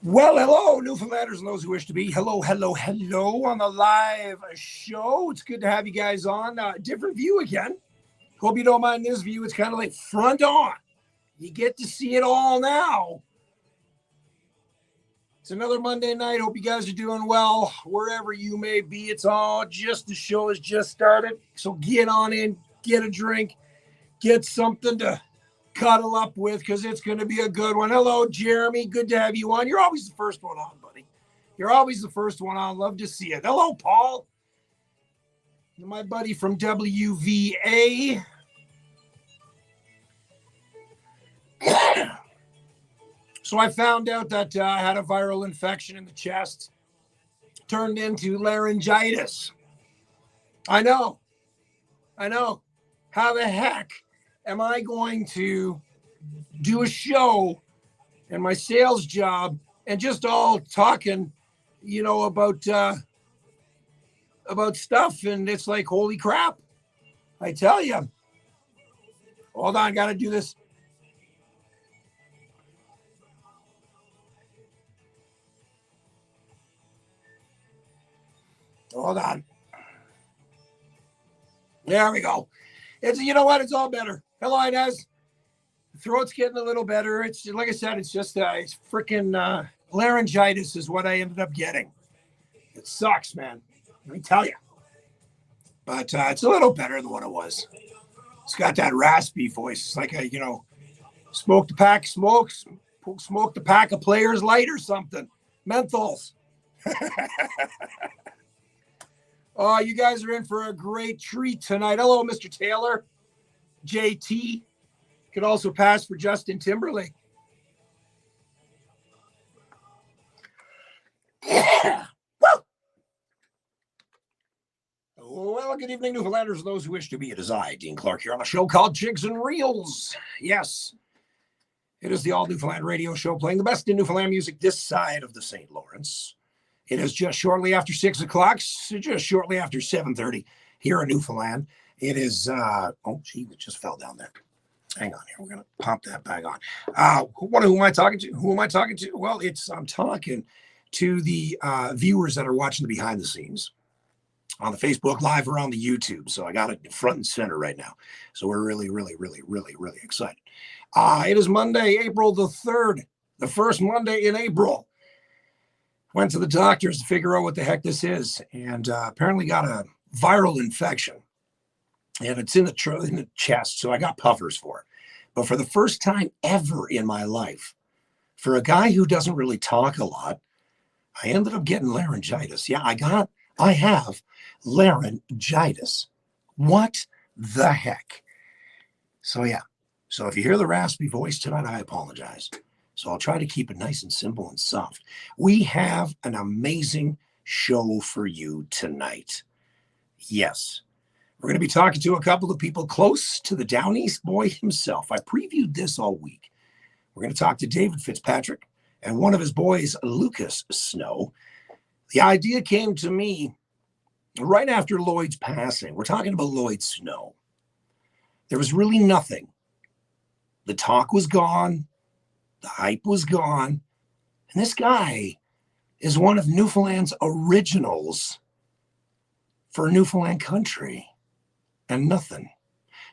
Well, hello, Newfoundlanders and those who wish to be. Hello, hello, hello on the live show. It's good to have you guys on. Different view again. Hope you don't mind this view. It's kind of like front on. You get to see it all now. It's another Monday night. Hope you guys are doing well wherever you may be. It's all just the show has just started. So get on in, get a drink, get something to cuddle up with because it's going to be a good one. Hello, Jeremy. Good to have you on. You're always the first one on, buddy. You're always the first one on. Love to see it. Hello, Paul. You're my buddy from WVA. So I found out that I had a viral infection in the chest. Turned into laryngitis. I know. How the heck am I going to do a show and my sales job and just all talking, about stuff? And it's like, holy crap. I tell you. Hold on, got to do this. Hold on. There we go. It's, you know what? It's all better. Hello, Inez. The throat's getting a little better. It's like I said, it's just it's freaking laryngitis is what I ended up getting. It sucks, man. Let me tell you. But it's a little better than what it was. It's got that raspy voice. It's like I, smoked a pack of smokes, smoked a pack of Players Light or something. Menthols. Oh, you guys are in for a great treat tonight. Hello, Mr. Taylor. JT. Could also pass for Justin Timberlake. Well, good evening, Newfoundlanders, those who wish to be. It is I, Dean Clark, here on a show called Jigs and Reels. Yes, it is the All Newfoundland radio show playing the best in Newfoundland music this side of the St. Lawrence. It is just shortly after 6 o'clock, just shortly after 7:30 here in Newfoundland. It is, it just fell down there. Hang on here. We're going to pop that back on. Who am I talking to? Who am I talking to? Well, I'm talking to the viewers that are watching the behind the scenes on the Facebook Live or on the YouTube. So I got it front and center right now. So we're really, really, really, really, really excited. It is Monday, April the 3rd, the first Monday in April. Went to the doctors to figure out what the heck this is, and apparently got a viral infection, and it's in the chest, so I got puffers for it. But for the first time ever in my life, for a guy who doesn't really talk a lot, I ended up getting laryngitis. Yeah, I have laryngitis. What the heck? So yeah, so if you hear the raspy voice tonight, I apologize. So I'll try to keep it nice and simple and soft. We have an amazing show for you tonight. Yes, we're going to be talking to a couple of people close to the Down East boy himself. I previewed this all week. We're going to talk to David Fitzpatrick and one of his boys, Lucas Snow. The idea came to me right after Lloyd's passing. We're talking about Lloyd Snow. There was really nothing. The talk was gone. The hype was gone. And this guy is one of Newfoundland's originals for Newfoundland country and nothing.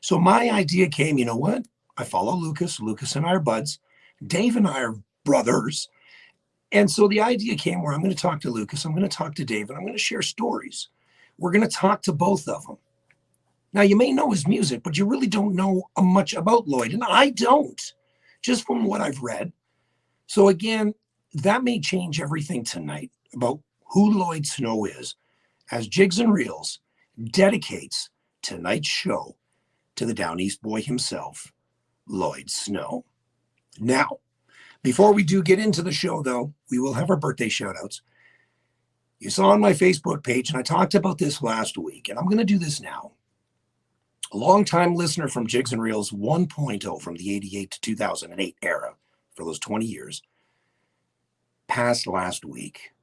So my idea came, you know what? I follow Lucas. Lucas and I are buds. Dave and I are brothers. And so the idea came where I'm going to talk to Lucas. I'm going to talk to Dave, and I'm going to share stories. We're going to talk to both of them. Now, you may know his music, but you really don't know much about Lloyd. And I don't. Just from what I've read. So again, that may change everything tonight about who Lloyd Snow is as Jigs and Reels dedicates tonight's show to the Down East boy himself, Lloyd Snow. Now, before we do get into the show, though, we will have our birthday shout-outs. You saw on my Facebook page, and I talked about this last week, and I'm going to do this now. A longtime listener from Jigs and Reels 1.0 from the 88 to 2008 era, for those 20 years, passed last week.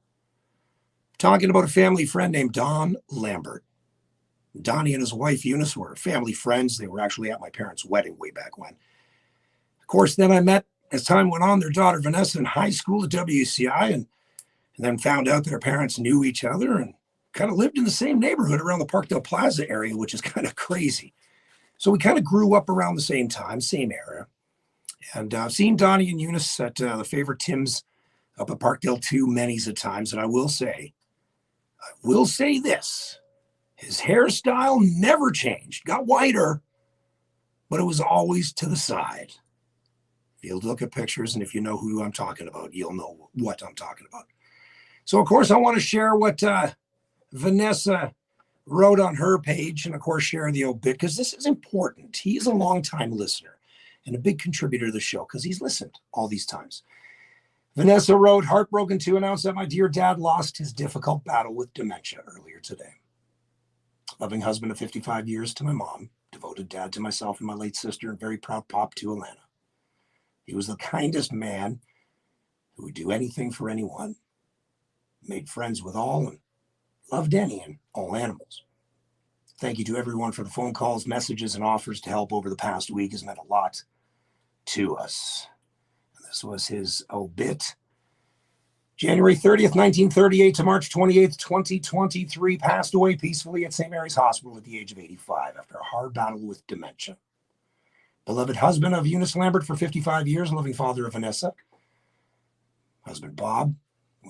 Talking about a family friend named Donny Lambert. Donny and his wife Eunice were family friends. They were actually at my parents' wedding way back when. course, then I met, as time went on, their daughter Vanessa in high school at WCI, and then found out that her parents knew each other and kind of lived in the same neighborhood around the Parkdale Plaza area, which is kind of crazy. So we kind of grew up around the same time, same era. And I've seen Donny and Eunice at the favorite Tim's up at Parkdale too many's a times. And I will say this, his hairstyle never changed, got whiter, but it was always to the side. If you look at pictures and if you know who I'm talking about, you'll know what I'm talking about. So, of course, I want to share what Vanessa wrote on her page and, of course, share the obit because this is important. He's a longtime listener and a big contributor to the show because he's listened all these times. Vanessa wrote, heartbroken to announce that my dear dad lost his difficult battle with dementia earlier today. Loving husband of 55 years to my mom, devoted dad to myself and my late sister, and very proud pop to Alana. He was the kindest man who would do anything for anyone, made friends with all, and loved any and all animals. Thank you to everyone for the phone calls, messages, and offers to help over the past week. Has meant a lot to us. And this was his obit. January 30th, 1938 to March 28th, 2023, passed away peacefully at St. Mary's Hospital at the age of 85 after a hard battle with dementia. Beloved husband of Eunice Lambert for 55 years, loving father of Vanessa. Husband Bob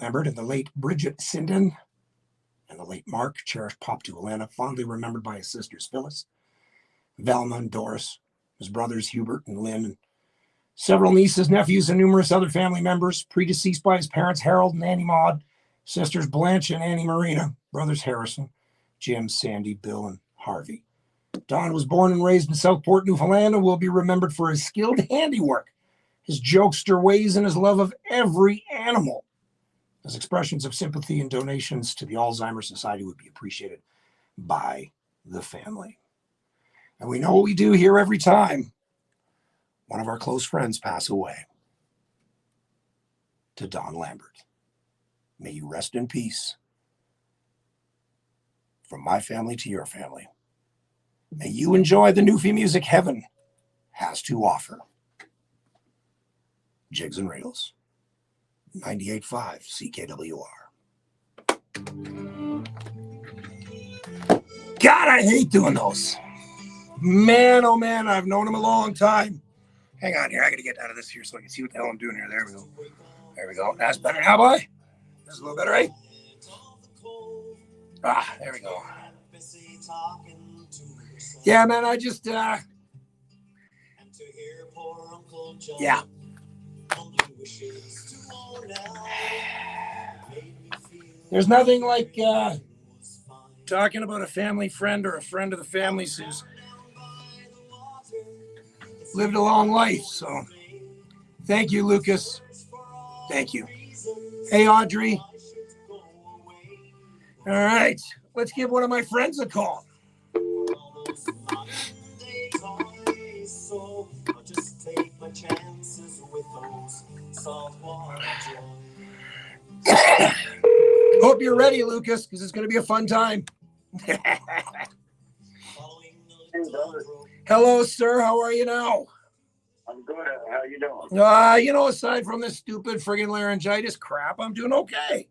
Lambert and the late Bridget Sinden and the late Mark, cherished pop to Alana, fondly remembered by his sisters Phyllis, Velma, and Doris, his brothers Hubert and Lynn, and several nieces, nephews, and numerous other family members, predeceased by his parents Harold and Annie Maud, sisters Blanche and Annie Marina, brothers Harrison, Jim, Sandy, Bill, and Harvey. Don was born and raised in Southport, Newfoundland, and will be remembered for his skilled handiwork, his jokester ways, and his love of every animal. His expressions of sympathy and donations to the Alzheimer's Society would be appreciated by the family. And we know what we do here every time one of our close friends pass away. To Don Lambert, may you rest in peace. From my family to your family, may you enjoy the Newfie music heaven has to offer. Jigs and Reels, 98.5 CKWR. God, I hate doing those. Man, oh man, I've known him a long time. Hang on here, I gotta get out of this here so I can see what the hell I'm doing here. There we go. There we go. That's better now, boy. That's a little better, right? Ah, there we go. Yeah, man, I just, yeah. There's nothing like talking about a family friend or a friend of the family's who's lived a long life. So thank you, Lucas. Thank you. Hey, Audrey. All right, let's give one of my friends a call. Hope you're ready, Lucas, because it's going to be a fun time. Hello, sir. How are you now? I'm good. How you doing? You know, aside from this stupid friggin' laryngitis crap, I'm doing okay.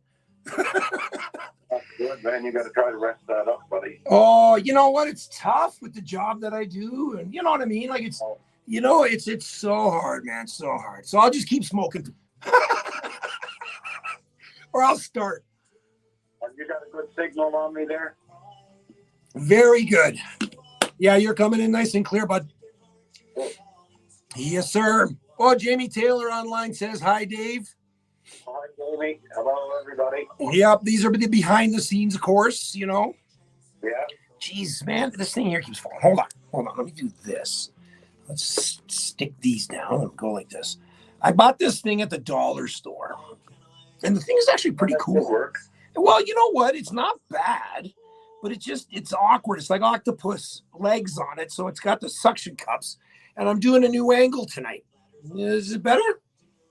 That's good, man. You got to try to rest that up, buddy. Oh, you know what? It's tough with the job that I do, and you know what I mean. Like it's, you know, it's so hard, man, so hard. So I'll just keep smoking, or I'll start. You got a good signal on me there. Very good. Yeah, you're coming in nice and clear, bud. Good. Yes, sir. Oh, Jamie Taylor online says, hi, Dave. Hi, Jamie. Hello, everybody. Yep, these are the behind the scenes, of course, you know. Yeah. Jeez, man, this thing here keeps falling. Hold on. Let me do this. Let's stick these down and go like this. I bought this thing at the dollar store, and the thing is actually pretty cool. Work. Well, you know what? It's not bad, but it's awkward. It's like octopus legs on it, so it's got the suction cups, and I'm doing a new angle tonight. Is it better?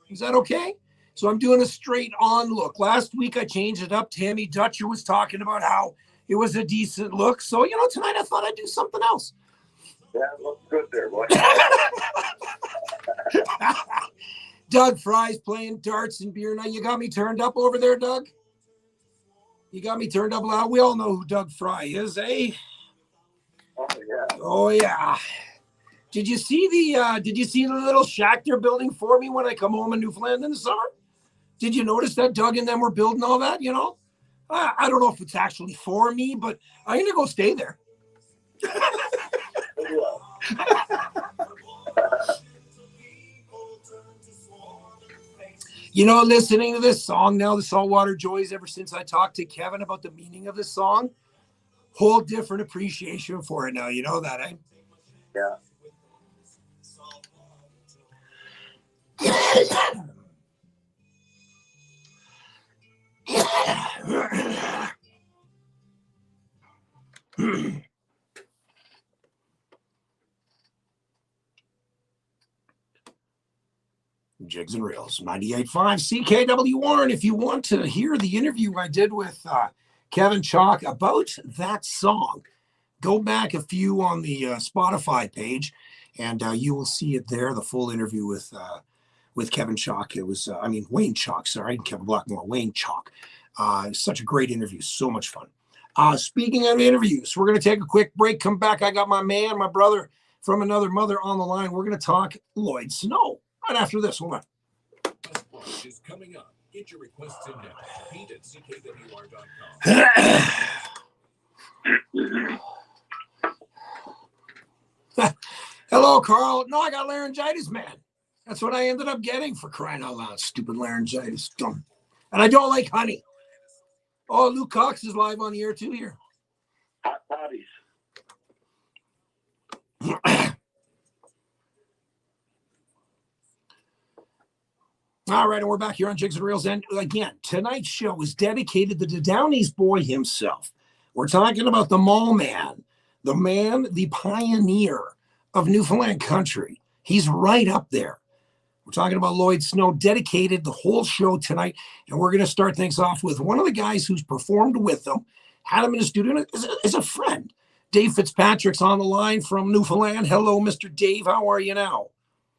Is that okay? So I'm doing a straight on look. Last week I changed it up. Tammy Dutcher was talking about how it was a decent look. So, you know, tonight I thought I'd do something else. Yeah, it looks good there, boy. Doug Fry's playing darts and beer. Now you got me turned up over there, Doug. You got me turned up loud. We all know who Doug Fry is, eh? Oh yeah. Oh yeah. Did you see the little shack they're building for me when I come home in Newfoundland in the summer? Did you notice that Doug and them were building all that? You know, I don't know if it's actually for me, but I'm gonna go stay there. You know, listening to this song now, the Saltwater Joys, ever since I talked to Kevin about the meaning of this song, whole different appreciation for it now. You know that, eh? Yeah. Jigs and Reels, 98.5 CKWR. And if you want to hear the interview I did with Kevin Chalk about that song, go back a few on the Spotify page, and you will see it there, the full interview with Kevin Chalk. It was, Wayne Chalk, sorry, Kevin Blackmore, Wayne Chalk. Such a great interview, so much fun. Speaking of interviews, we're going to take a quick break, come back. I got my man, my brother from another mother on the line. We're going to talk Lloyd Snow right after this. Hold on. Is coming up. Get your requests in now. Pete at CKWR.com. Hello, Carl. No, I got laryngitis, man. That's what I ended up getting, for crying out loud. Stupid laryngitis. Dumb. And I don't like honey. Oh, Luke Cox is live on the air too here. Hot potties. All right, and we're back here on Jigs and Reels. And again, tonight's show is dedicated to the Down East boy himself. We're talking about the Mall Man, the pioneer of Newfoundland country. He's right up there. We're talking about Lloyd Snow, dedicated the whole show tonight. And we're going to start things off with one of the guys who's performed with them, had him in the studio as a friend. Dave Fitzpatrick's on the line from Newfoundland. Hello, Mr. Dave. How are you now?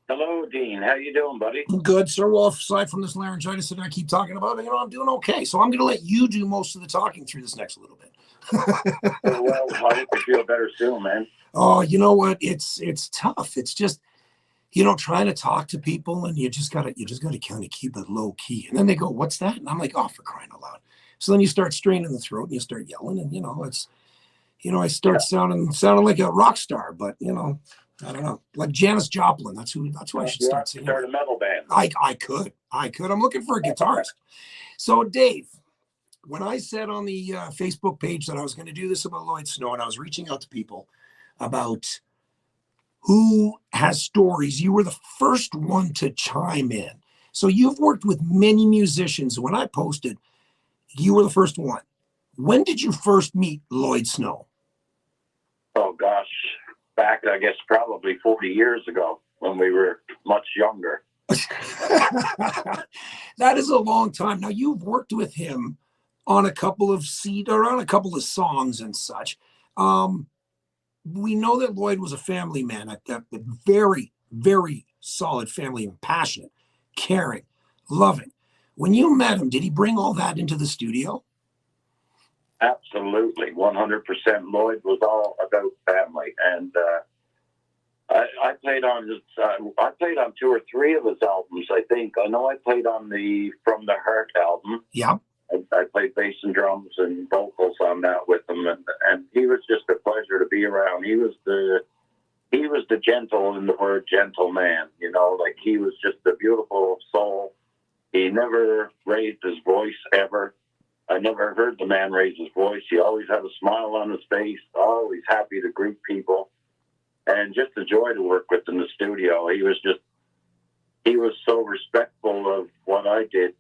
Hello, Dean. How you doing, buddy? Good, sir. Well, aside from this laryngitis that I keep talking about, I'm doing okay. So I'm going to let you do most of the talking through this next little bit. Well, I hope you feel better soon, man. Oh, you know what? It's tough. It's just, trying to talk to people, and you just gotta kind of keep it low key. And then they go, "What's that?" And I'm like, "Oh, for crying out loud!" So then you start straining the throat, and you start yelling, and I start sounding like a rock star, but I don't know, like Janis Joplin. That's who I should start singing. Start a metal band. I could. I'm looking for a guitarist. So Dave, when I said on the Facebook page that I was going to do this about Lloyd Snow, and I was reaching out to people about who has stories, you were the first one to chime in. So you've worked with many musicians. When I posted, you were the first one. When did you first meet Lloyd Snow? Oh gosh, back I guess probably 40 years ago when we were much younger. That is a long time. Now you've worked with him on a couple of songs and such. We know that Lloyd was a family man, a very, very solid family, and passionate, caring, loving. When you met him, did he bring all that into the studio? Absolutely, 100%. Lloyd was all about family, and I played on two or three of his albums. I think I know I played on the From the Heart album. Yeah. I played bass and drums and vocals on that with him, and he was just a pleasure to be around. He was the gentle, in the word gentle man, like he was just a beautiful soul. He never raised his voice ever. I never heard the man raise his voice. He always had a smile on his face, always happy to greet people, and just a joy to work with in the studio. He was so respectful of what I did.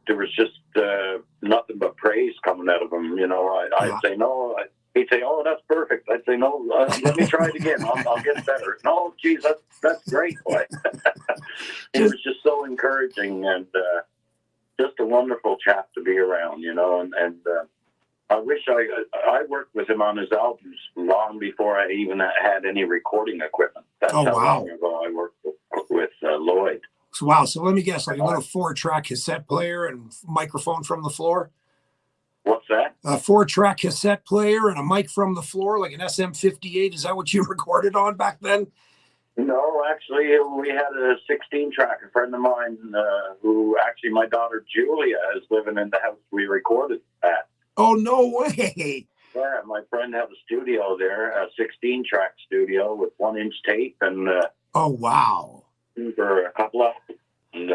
There was just nothing but praise coming out of him. I'd say no. He'd say, "Oh, that's perfect." I'd say, "No, let me try it again. I'll get better." "No, geez, that's great, boy." He was just so encouraging and just a wonderful chap to be around, And I wish I worked with him on his albums long before I even had any recording equipment. That's how long ago I worked with Lloyd. So, wow. So let me guess, like a little 4-track cassette player and microphone from the floor. What's that? A 4-track cassette player and a mic from the floor, like an SM58. Is that what you recorded on back then? No, actually, we had a 16-track. A friend of mine, who actually my daughter Julia is living in the house we recorded at. Oh, no way. Yeah, my friend had a studio there, a 16-track studio with 1-inch tape, and oh, wow. for a couple of, and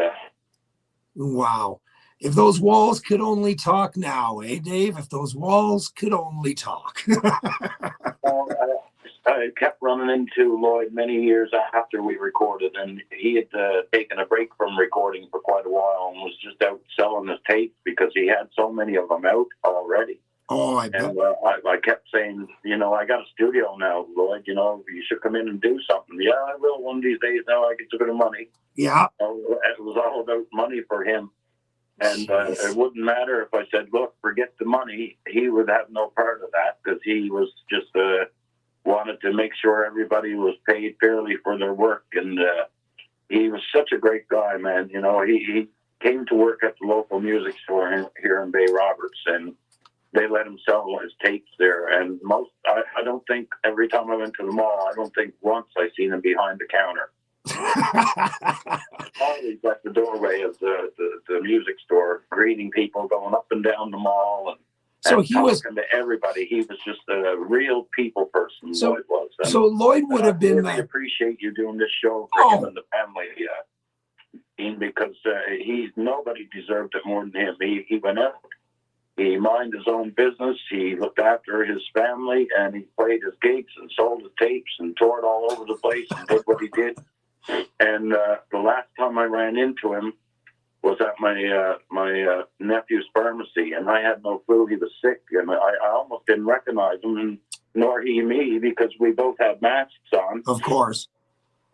wow. If those walls could only talk now, eh, Dave? If those walls could only talk. I kept running into Lloyd many years after we recorded, and he had taken a break from recording for quite a while and was just out selling his tapes because he had so many of them out already. Oh, I bet. And I kept saying, I got a studio now, Lloyd, you should come in and do something. Yeah, I will one of these days. Now I get a bit of money. Yeah. It was all about money for him. And it wouldn't matter if I said, look, forget the money. He would have no part of that because he was just wanted to make sure everybody was paid fairly for their work. And he was such a great guy, man. He came to work at the local music store here in Bay Roberts, and they let him sell his tapes there. And I don't think every time I went to the mall, I don't think once I seen him behind the counter. Always at the doorway of the music store, greeting people, going up and down the mall, and talking to everybody. He was just a real people person. Lloyd was. And so Lloyd would have been. I really appreciate you doing this show for him and the family, because nobody deserved it more than him. He went out. He minded his own business. He looked after his family, and he played his gigs and sold his tapes and toured all over the place and did what he did. And the last time I ran into him was at my nephew's pharmacy, and I had no clue he was sick, and I almost didn't recognize him, and nor he me, because we both had masks on. Of course.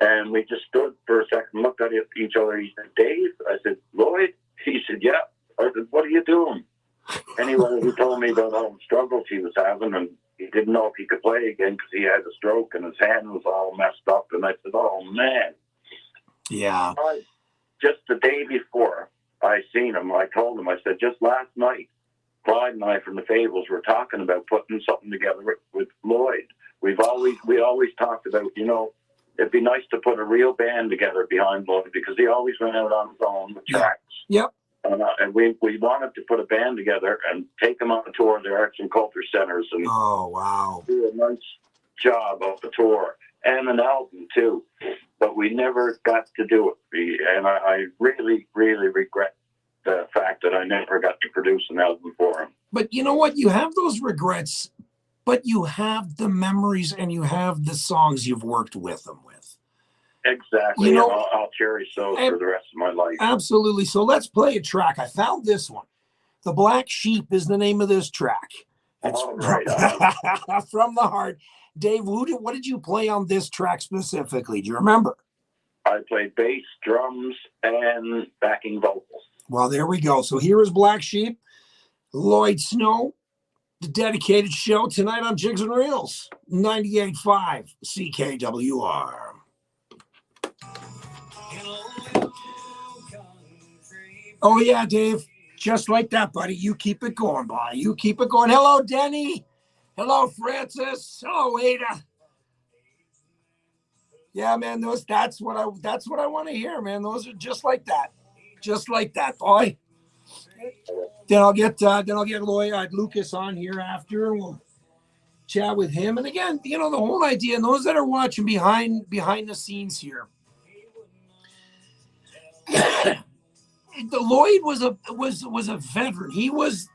And we just stood for a second, looked at each other. He said, "Dave?" I said, "Lloyd?" He said, "Yeah." I said, "What are you doing?" Anyway, he told me about all the struggles he was having, and he didn't know if he could play again because he had a stroke and his hand was all messed up. And I said, "Oh, man." Yeah. Just the day before I seen him, I told him, I said, just last night, Clyde and I from the Fables were talking about putting something together with Lloyd. We always talked about, it'd be nice to put a real band together behind Lloyd because he always went out on his own with tracks. Yep. And we wanted to put a band together and take them on a tour of the arts and culture centers and do a nice job of the tour and an album too. But we never got to do it. And I really, really regret the fact that I never got to produce an album for him. But you know what? You have those regrets, but you have the memories and you have the songs you've worked with them with. Exactly. I'll cherish those for the rest of my life. Absolutely. So let's play a track. I found this one. The Black Sheep is the name of this track. It's from the heart. Dave, what did you play on this track specifically? Do you remember? I played bass, drums, and backing vocals. Well, there we go. So here is Black Sheep, Lloyd Snow, the dedicated show tonight on Jigs and Reels, 98.5 CKWR. Oh, yeah, Dave. Just like that, buddy. You keep it going, boy. You keep it going. Hello, Denny. Hello, Francis. Hello, Ada. Yeah, man. That's what I want to hear, man. Those are just like that. Just like that, boy. Then I'll get Lloyd Lucas on here after, and we'll chat with him. And again, the whole idea, and those that are watching behind the scenes here. The Lloyd was a veteran. He was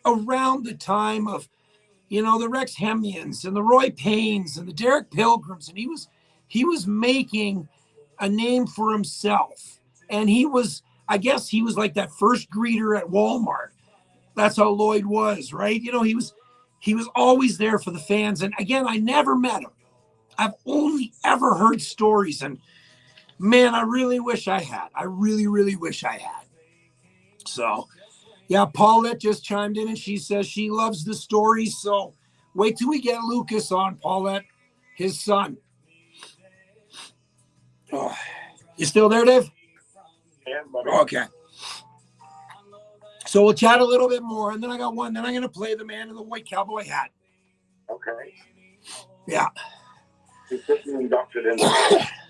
around the time of, the Rex Hemians and the Roy Paynes and the Derek Pilgrims, and he was making a name for himself. And I guess he was like that first greeter at Walmart. That's how Lloyd was, right? He was always there for the fans. And again, I never met him. I've only ever heard stories, and man, I really wish I had. I really, really wish I had. So, yeah, Paulette just chimed in and she says she loves the stories. So wait till we get Lucas on, Paulette, his son. Oh, you still there, Dave? time, buddy. Okay. So we'll chat a little bit more, and then I got one. Then I'm going to play the man in the white cowboy hat. Okay. Yeah. He's just inducted into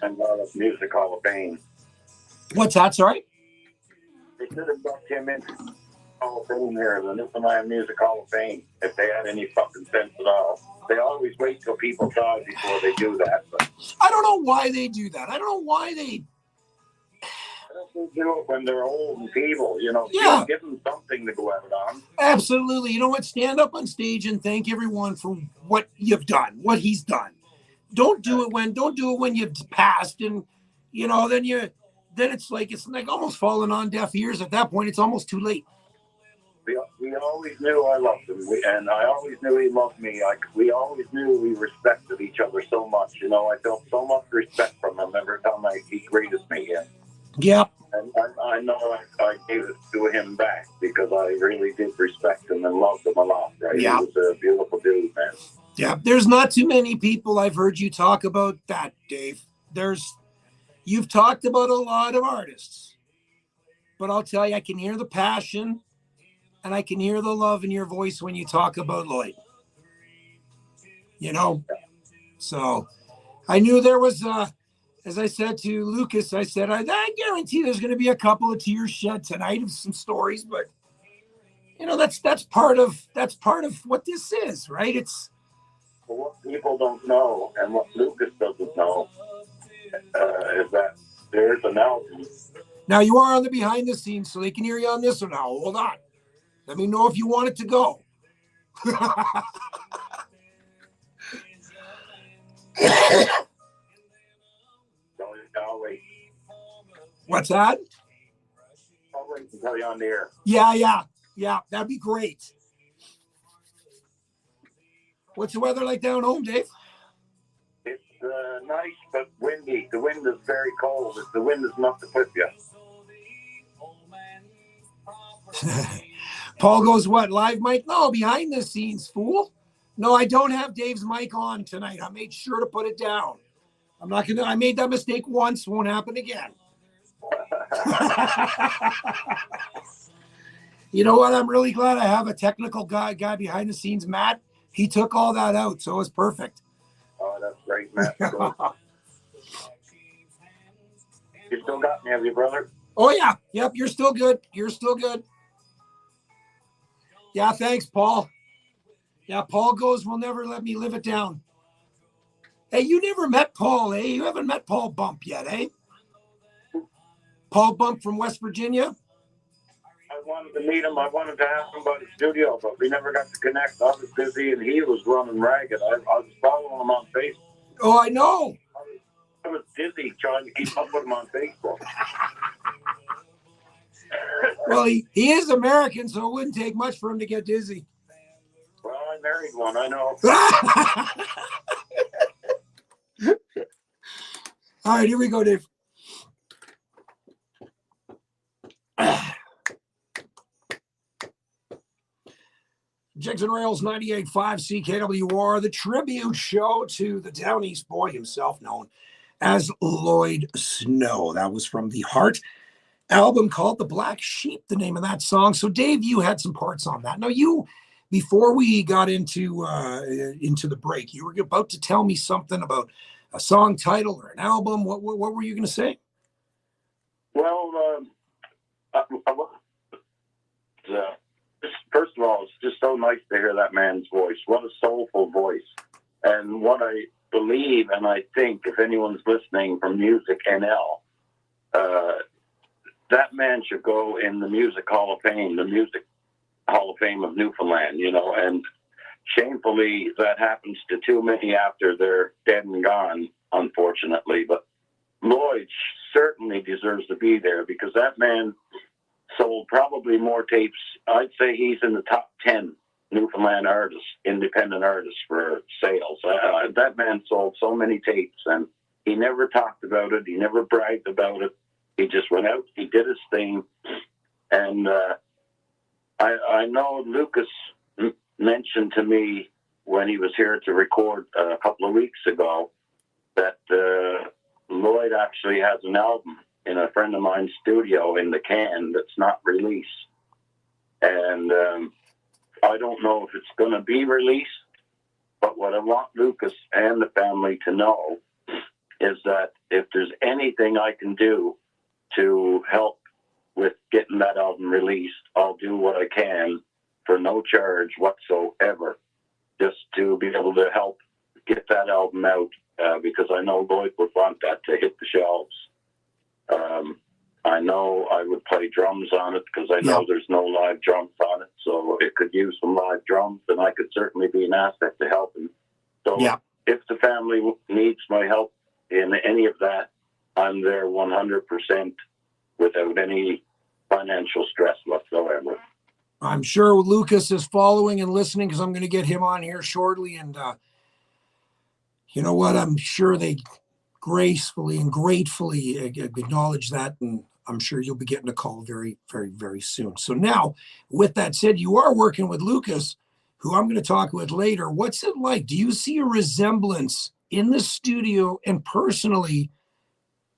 the Music Hall of Fame. What's that? Sorry? They should induct him into the Hall of Fame here, the Newfoundland Music Hall of Fame, if they had any fucking sense at all. They always wait till people die before they do that. But I don't know why they do that. I don't know why they... They do it when they're old and feeble, you know. Yeah. Give them something to go out on. Absolutely. You know what? Stand up on stage and thank everyone for what you've done, what he's done. Don't do it when you've passed, and you know, then it's like almost falling on deaf ears. At that point, it's almost too late. We always knew I loved him, and I always knew he loved me. We always knew we respected each other so much. You know, I felt so much respect from him every time he greeted me. Yeah. And I know I gave it to him back because I really did respect him and loved him a lot. Right? Yeah. He was a beautiful dude, man. Yeah. There's not too many people I've heard you talk about that, Dave. You've talked about a lot of artists, but I'll tell you, I can hear the passion and I can hear the love in your voice when you talk about Lloyd. You know, so I knew there was, as I said to Lucas, I said, I guarantee there's going to be a couple of tears shed tonight of some stories, but you know, that's part of what this is, right? It's what people don't know and what Lucas doesn't know is that there's an album. Now you are on the behind the scenes, so they can hear you on this one now. Hold on. Let me know if you want it to go. I'll wait. What's that? I'll wait until you're on the air. Yeah. That'd be great. What's the weather like down home, Dave? It's nice but windy. The wind is very cold. The wind is enough to flip you. Paul goes, what, live mic? No, behind the scenes, fool. No, I don't have Dave's mic on tonight. I made sure to put it down. I made that mistake once, won't happen again. You know what? I'm really glad I have a technical guy behind the scenes, Matt. He took all that out, so it was perfect. Oh, that's great, Matt. You still got me, have you, brother? Oh, yeah. Yep, you're still good. Yeah, thanks, Paul. Yeah, Paul goes, will never let me live it down. Hey, you never met Paul, eh? You haven't met Paul Bump yet, eh? Paul Bump from West Virginia? I wanted to meet him. I wanted to ask him about the studio, but we never got to connect. I was busy, and he was running ragged. I was following him on Facebook. Oh, I know. I was dizzy trying to keep up with him on Facebook. Well, he is American, so it wouldn't take much for him to get dizzy. Well, I married one, I know. All right, here we go, Dave. Jigs and Rails 98.5 CKWR, the tribute show to the Down East boy himself, known as Lloyd Snow. That was from the Heart album called The Black Sheep, the name of that song. So, Dave, you had some parts on that. Now, before we got into the break, you were about to tell me something about a song title or an album. What were you going to say? Well, first of all, it's just so nice to hear that man's voice. What a soulful voice. And what I believe, and I think if anyone's listening from Music NL, that man should go in the Music Hall of Fame, the Music Hall of Fame of Newfoundland, you know, and shamefully that happens to too many after they're dead and gone, unfortunately. But Lloyd certainly deserves to be there because that man sold probably more tapes. I'd say he's in the top 10 Newfoundland artists, independent artists for sales. That man sold so many tapes, and he never talked about it. He never bragged about it. He just went out, he did his thing. And I know Lucas mentioned to me when he was here to record a couple of weeks ago that Lloyd actually has an album in a friend of mine's studio in the can that's not released. And I don't know if it's going to be released, but what I want Lucas and the family to know is that if there's anything I can do to help with getting that album released, I'll do what I can for no charge whatsoever, just to be able to help get that album out, because I know Lloyd would want that to hit the shelves. I know I would play drums on it because I know there's no live drums on it, so it could use some live drums, and I could certainly be an asset to help him. So if the family needs my help in any of that, I'm there 100% without any financial stress whatsoever. I'm sure Lucas is following and listening, because I'm going to get him on here shortly. And you know what? I'm sure they gracefully and gratefully acknowledge that. And I'm sure you'll be getting a call very, very, very soon. So now, with that said, you are working with Lucas, who I'm going to talk with later. What's it like? Do you see a resemblance in the studio and personally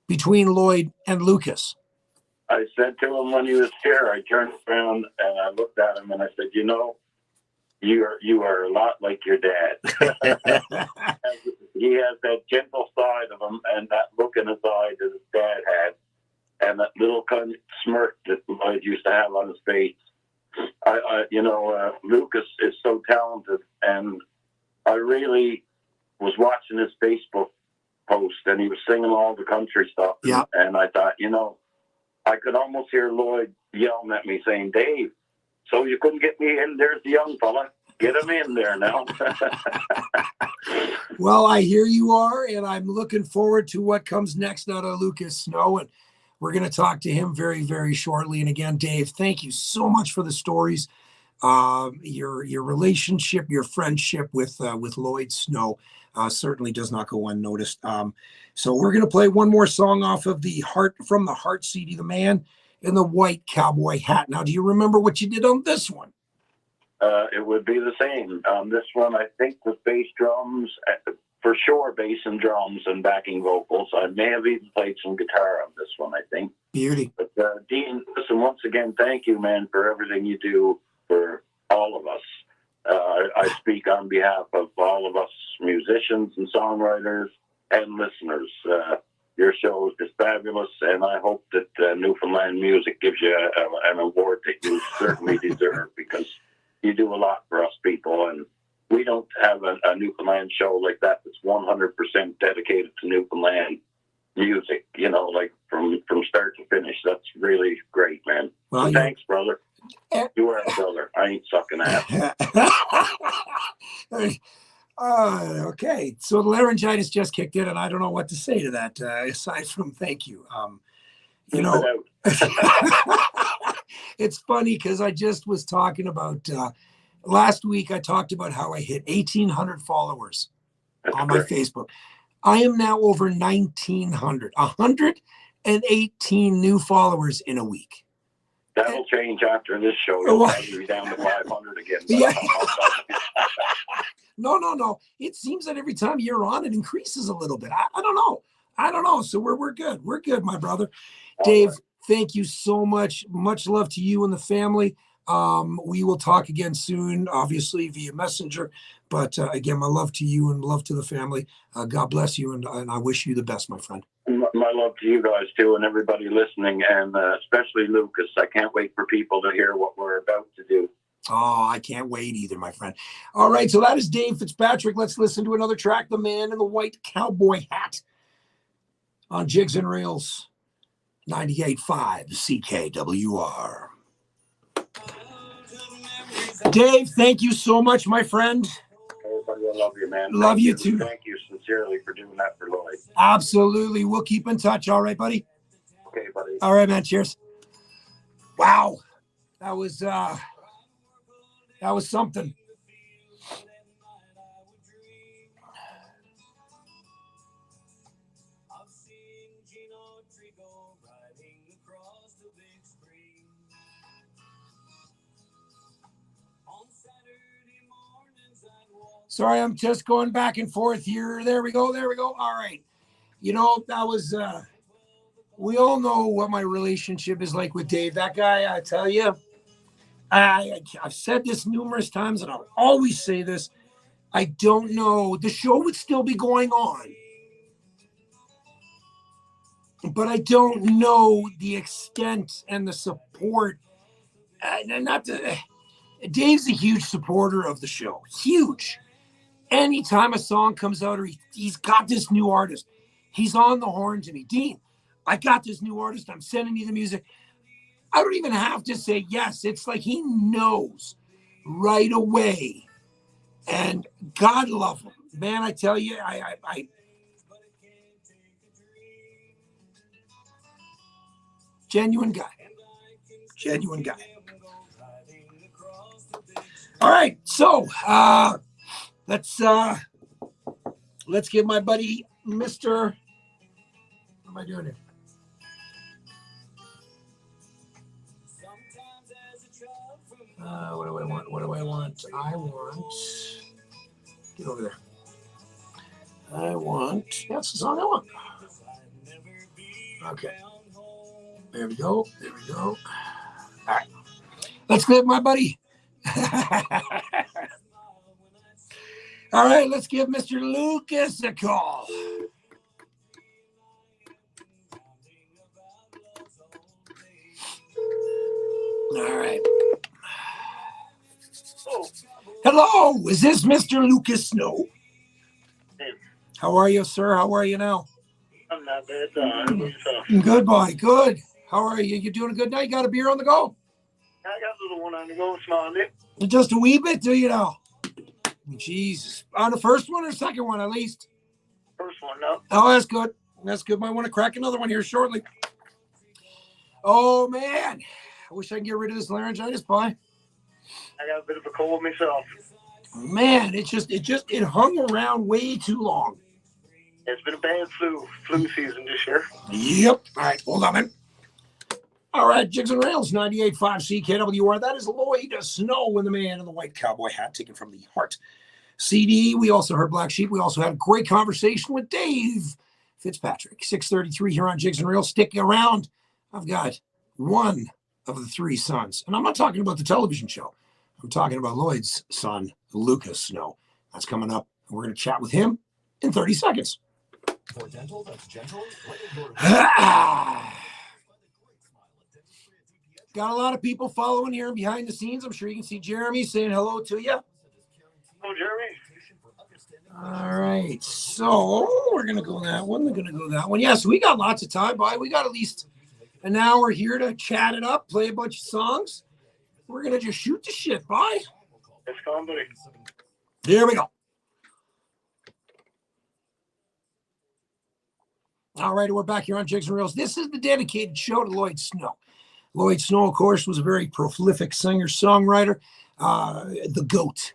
between Lloyd and Lucas? I said to him when he was here, I turned around and I looked at him and I said, you know, you are a lot like your dad. He has that gentle side of him and that look in his eye that his dad had, and that little kind of smirk that Lloyd used to have on his face. Lucas is so talented, and I really was watching his Facebook post, and he was singing all the country stuff. Yeah. And I thought, I could almost hear Lloyd yelling at me saying, Dave, so you couldn't get me in? There's the young fella. Get him in there now. Well, I hear you are, and I'm looking forward to what comes next out of Lucas Snow, and we're going to talk to him very, very shortly. And again, Dave, thank you so much for the stories. Your relationship, your friendship with Lloyd Snow certainly does not go unnoticed. So we're going to play one more song off of the From the Heart CD, The Man in the White Cowboy Hat. Now, do you remember what you did on this one? It would be the same. This one, I think, with bass drums, for sure, bass and drums and backing vocals. I may have even played some guitar on this one, I think. Beauty. But Dean, listen, once again, thank you, man, for everything you do for all of us. I speak on behalf of all of us musicians and songwriters and listeners. Your show is fabulous, and I hope that Newfoundland Music gives you an award that you certainly deserve, because you do a lot for us people, and we don't have a Newfoundland show like that that's 100% dedicated to Newfoundland music, like from start to finish. That's really great, man. Well, so thanks, brother. You are a brother. I ain't sucking ass. Okay, so the laryngitis just kicked in, and I don't know what to say to that, aside from thank you. It's funny because I just was talking about last week. I talked about how I hit 1,800 followers on my Facebook. I am now over 1,900, 118 new followers in a week. That'll change after this show. You'll probably be down to 500 again. Yeah. No. It seems that every time you're on, it increases a little bit. I don't know. So we're good. We're good, my brother. Dave, thank you so much. Much love to you and the family. We will talk again soon, obviously via Messenger. But again, my love to you and love to the family. God bless you, and I wish you the best, my friend. My love to you guys too, and everybody listening, and especially Lucas. I can't wait for people to hear what we're about to do. Oh, I can't wait either, my friend. All right, so that is Dave Fitzpatrick. Let's listen to another track, The Man in the White Cowboy Hat, on Jigs and Reels, 98.5 CKWR. Dave, thank you so much, my friend. Everybody, I love you, man. Love you too. Thank you sincerely for doing that for Lloyd. Absolutely. We'll keep in touch. All right, buddy? Okay, buddy. All right, man. Cheers. Wow. That was something. Sorry, I'm just going back and forth here. There we go. All right. That was we all know what my relationship is like with Dave. That guy, I tell you, I've said this numerous times, and I'll always say this. I don't know. The show would still be going on, but I don't know the extent and the support. Dave's a huge supporter of the show. Huge. Anytime a song comes out or he's got this new artist, he's on the horn to me. Dean, I got this new artist. I'm sending you the music. I don't even have to say yes. It's like he knows right away. And God love him. Man, I tell you, I genuine guy. Genuine guy. All right, so let's give my buddy Mr. What am I doing here? What do I want? What do I want? I want. Get over there. I want. That's the song I want. Okay. There we go. There we go. All right. Let's give my buddy. All right, let's give Mr. Lucas a call. All right. Hello, is this Mr. Lucas Snow? How are you, sir? How are you now? I'm not bad. Good boy, good. How are you? You doing a good night? Got a beer on the go? I got a little one on the go, small bit. Just a wee bit, do you know? Jesus. On the first one or second one, at least? First one, no. Oh, that's good. That's good. Might want to crack another one here shortly. Oh, man. I wish I could get rid of this laryngitis, boy. I got a bit of a cold myself. Man, it hung around way too long. It's been a bad flu season this year. Yep. All right, hold on, man. All right, Jigs and Rails, 98.5 CKWR. That is Lloyd Snow and the man in the white cowboy hat, taken from the Heart CD. We also heard Black Sheep. We also had a great conversation with Dave Fitzpatrick. 6:33 here on Jigs and Rails. Stick around. I've got one of the three sons. And I'm not talking about the television show. I'm talking about Lloyd's son, Lucas Snow. That's coming up. We're going to chat with him in 30 seconds. For dental that's gentle, Got a lot of people following here behind the scenes. I'm sure you can see Jeremy saying hello to you. Hello, Jeremy. All right. So we're going to go that one. We're going to go that one. Yes, we got lots of time, boy. We got at least an hour here to chat it up, play a bunch of songs. We're going to just shoot the shit, boy. It's gone, buddy. Here we go. All right, we're back here on Jigs and Reels. This is the dedicated show to Lloyd Snow. Lloyd Snow, of course, was a very prolific singer-songwriter, the GOAT,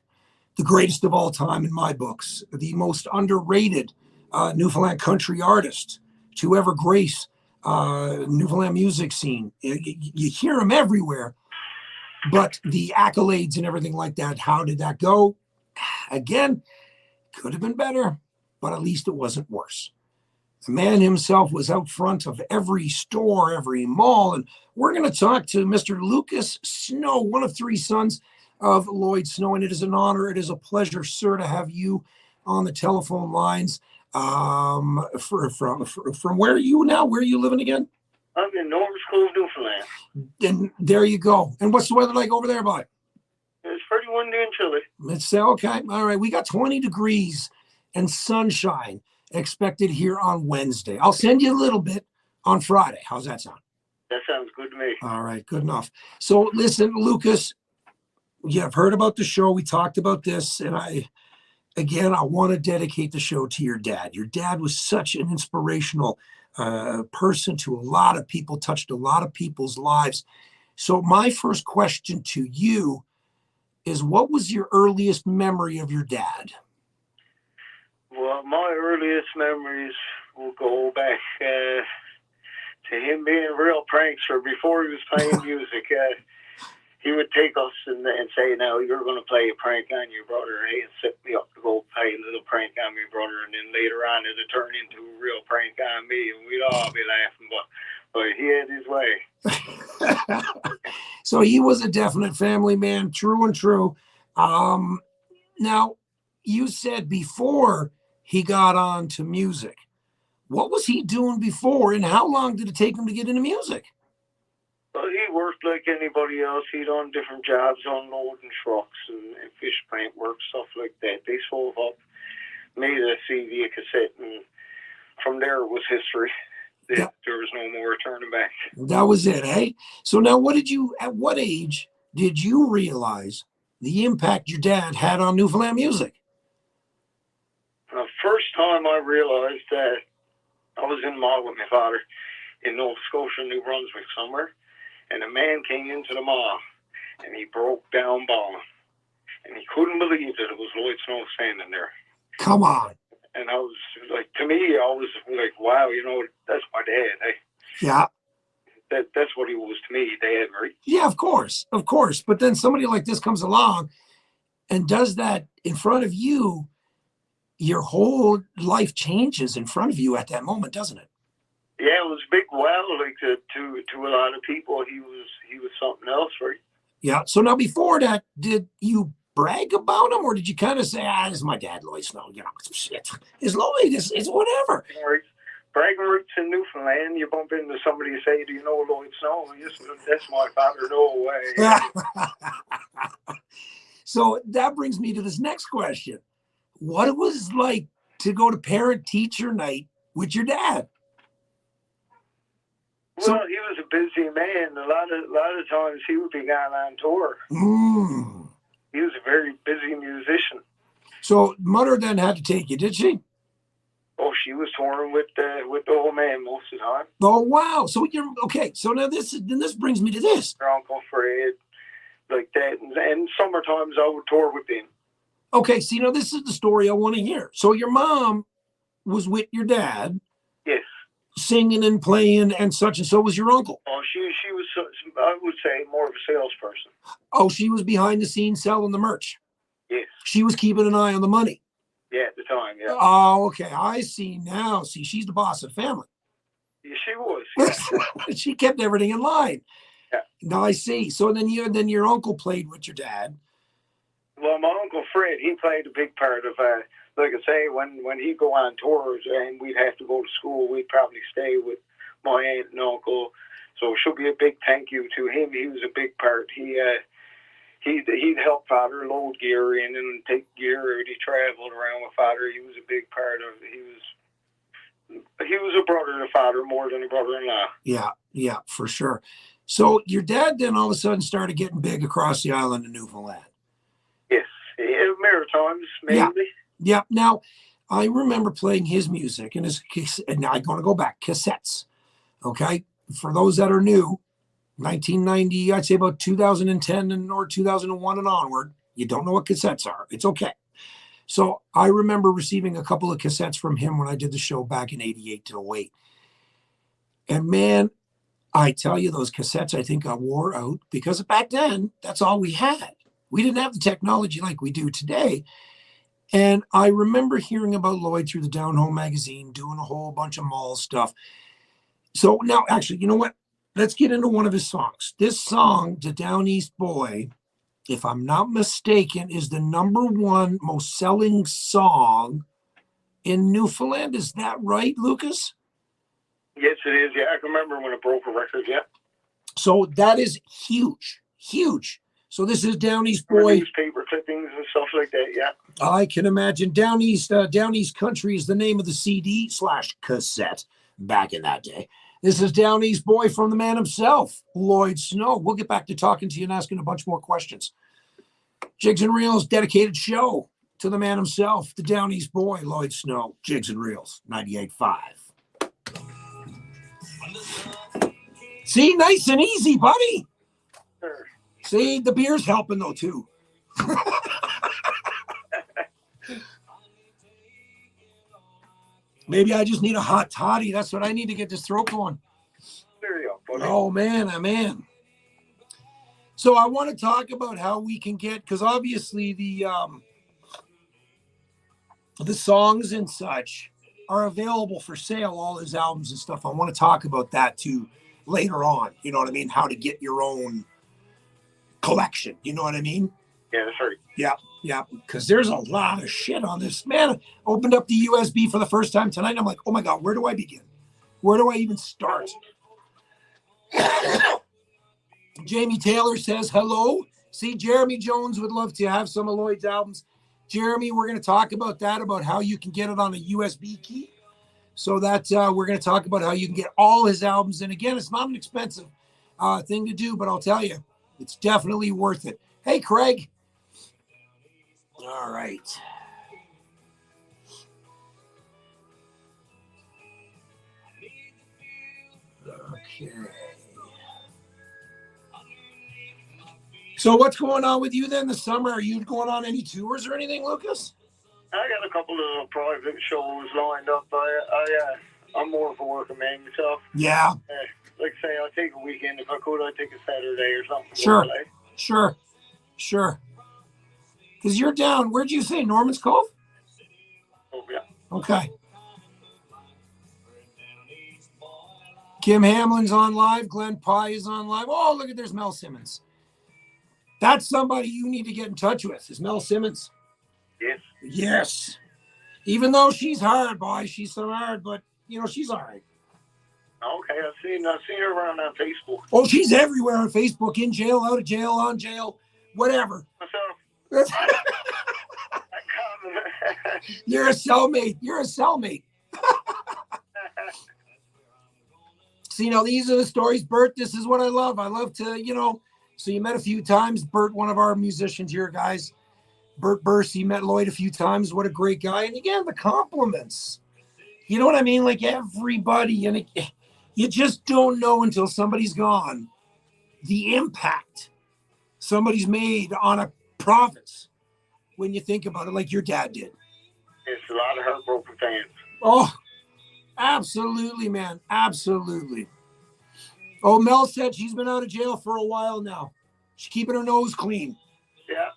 the greatest of all time in my books, the most underrated Newfoundland country artist to ever grace Newfoundland music scene. You hear him everywhere, but the accolades and everything like that, how did that go? Again, could have been better, but at least it wasn't worse. The man himself was out front of every store, every mall, and we're going to talk to Mr. Lucas Snow, one of three sons of Lloyd Snow, and it is an honor, it is a pleasure, sir, to have you on the telephone lines. From where are you now? Where are you living again? I'm in North Cove, Newfoundland. And there you go. And what's the weather like over there, bud? It's pretty windy and chilly. It's okay. All right. We got 20 degrees and sunshine expected here on Wednesday. I'll send you a little bit on Friday. How's that sound? That sounds good to me. All right. Good enough. So listen, Lucas, you've heard about the show. We talked about this. And I want to dedicate the show to your dad. Your dad was such an inspirational person to a lot of people, touched a lot of people's lives. So my first question to you is, what was your earliest memory of your dad? Well, my earliest memories will go back to him being a real prankster before he was playing music. He would take us and say, now you're going to play a prank on your brother. And he'd set me up to go play a little prank on my brother. And then later on, it'd turn into a real prank on me. And we'd all be laughing. But but he had his way. So he was a definite family man, true and true. Now, you said before he got on to music, what was he doing before, and how long did it take him to get into music? Well, he worked like anybody else. He done different jobs, unloading trucks and fish plant work, stuff like that. They sold up, made a CD, a cassette, and from there it was history. Yeah. There was no more turning back. That was it, eh? So now at what age did you realize the impact your dad had on Newfoundland music? The first time I realized that I was in mall with my father in Nova Scotia, New Brunswick somewhere, and a man came into the mall, and he broke down bawling. And he couldn't believe that it was Lloyd Snow standing there. Come on. And I was like, to me, I was like, wow, that's my dad. Yeah. That's what he was to me, Dad, right? Yeah, of course. But then somebody like this comes along and does that in front of you. Your whole life changes in front of you at that moment, doesn't it? Yeah, it was a big wow. Like to a lot of people, he was something else, right? Yeah. So now, before that, did you brag about him, or did you kind of say, this is my dad, Lloyd Snow? Shit, it's Lloyd. It's whatever. Right. Bragging rights in Newfoundland, you bump into somebody and say, "Do you know Lloyd Snow?" Yes, that's my father. No way. So that brings me to this next question. What it was like to go to parent-teacher night with your dad? Well, he was a busy man. A lot of times he would be gone on tour. He was a very busy musician. So mother then had to take you, did she? Oh, she was touring with the old man most of the time. Oh, wow. So you're okay. So now this brings me to this. Her Uncle Fred, like that, and summertimes I would tour with him. Okay, see, now this is the story I want to hear. So your mom was with your dad. Yes. Singing and playing and such, and so was your uncle. Oh, she was, I would say, more of a salesperson. Oh, she was behind the scenes selling the merch. Yes. She was keeping an eye on the money. Yeah, at the time, yeah. Oh, okay, I see now. See, she's the boss of the family. Yeah, she was. Yeah. She kept everything in line. Yeah. Now I see. So then your uncle played with your dad. Well, my Uncle Fred, he played a big part of, like I say, when he'd go on tours and we'd have to go to school, we'd probably stay with my aunt and uncle. So it should be a big thank you to him. He was a big part. He'd help Father load gear in and take gear. He traveled around with Father. He was a big part of it. He was a brother to Father more than a brother-in-law. Yeah, for sure. So your dad then all of a sudden started getting big across the island of Newfoundland. Yes, Maritimes mainly. Yeah. Now, I remember playing his music and now I'm going to go back, cassettes. Okay. For those that are new, 1990, I'd say about 2010 or 2001 and onward. You don't know what cassettes are. It's okay. So I remember receiving a couple of cassettes from him when I did the show back in 88 to 08. And man, I tell you, those cassettes, I think I wore out because back then, that's all we had. We didn't have the technology like we do today. And I remember hearing about Lloyd through the Down Home magazine, doing a whole bunch of mall stuff. So now, actually, you know what? Let's get into one of his songs. This song, The Down East Boy, if I'm not mistaken, is the #1 most selling song in Newfoundland. Is that right, Lucas? Yes, it is. Yeah, I can remember when it broke a record, yeah. So that is huge. So this is Down East Boy. Newspaper clippings and stuff like that, yeah. I can imagine. Down East Country is the name of the CD/cassette back in that day. This is Down East Boy from the man himself, Lloyd Snow. We'll get back to talking to you and asking a bunch more questions. Jigs and Reels dedicated show to the man himself, the Down East Boy, Lloyd Snow. Jigs and Reels, 98.5. See, nice and easy, buddy. Sure. See, the beer's helping though too. Maybe I just need a hot toddy. That's what I need to get this throat going. There you go, buddy. Oh man. So I want to talk about how we can get, because obviously the songs and such are available for sale, all his albums and stuff. I want to talk about that too later on. You know what I mean? How to get your own collection. You know what I mean? Yeah, that's right. Yeah. Because there's a lot of shit on this. Man, I opened up the USB for the first time tonight. And I'm like, oh my God, where do I begin? Where do I even start? Jamie Taylor says hello. See, Jeremy Jones would love to have some of Lloyd's albums. Jeremy, we're going to talk about that, about how you can get it on a USB key. So that we're going to talk about how you can get all his albums. And again, it's not an expensive thing to do, but I'll tell you, it's definitely worth it. Hey, Craig. All right. Okay. So what's going on with you then this summer? Are you going on any tours or anything, Lucas? I got a couple of private shows lined up. I'm more of a working man myself. Yeah. Like say, I'll take a weekend. If I could, I'd take a Saturday or something. Sure. Because you're down, where'd you say, Norman's Cove? Oh, yeah. Okay. Kim Hamlin's on live. Glenn Pye is on live. Oh, look there's Mel Simmons. That's somebody you need to get in touch with, is Mel Simmons. Yes. Yes. Even though she's hard, boy. She's so hard, but, she's all right. Okay, I've seen her around on Facebook. Oh, she's everywhere on Facebook. In jail, out of jail, on jail, whatever. You're a cellmate. See, now these are the stories, Bert. This is what I love. I love to, so you met a few times. Bert, one of our musicians here, guys. Bert Bursey met Lloyd a few times. What a great guy. And again, the compliments. You know what I mean? Like everybody. And you just don't know until somebody's gone the impact somebody's made on a province when you think about it, like your dad did. It's a lot of heartbroken fans. Oh, absolutely, man. Absolutely. Oh, Mel said she's been out of jail for a while now. She's keeping her nose clean. Yeah.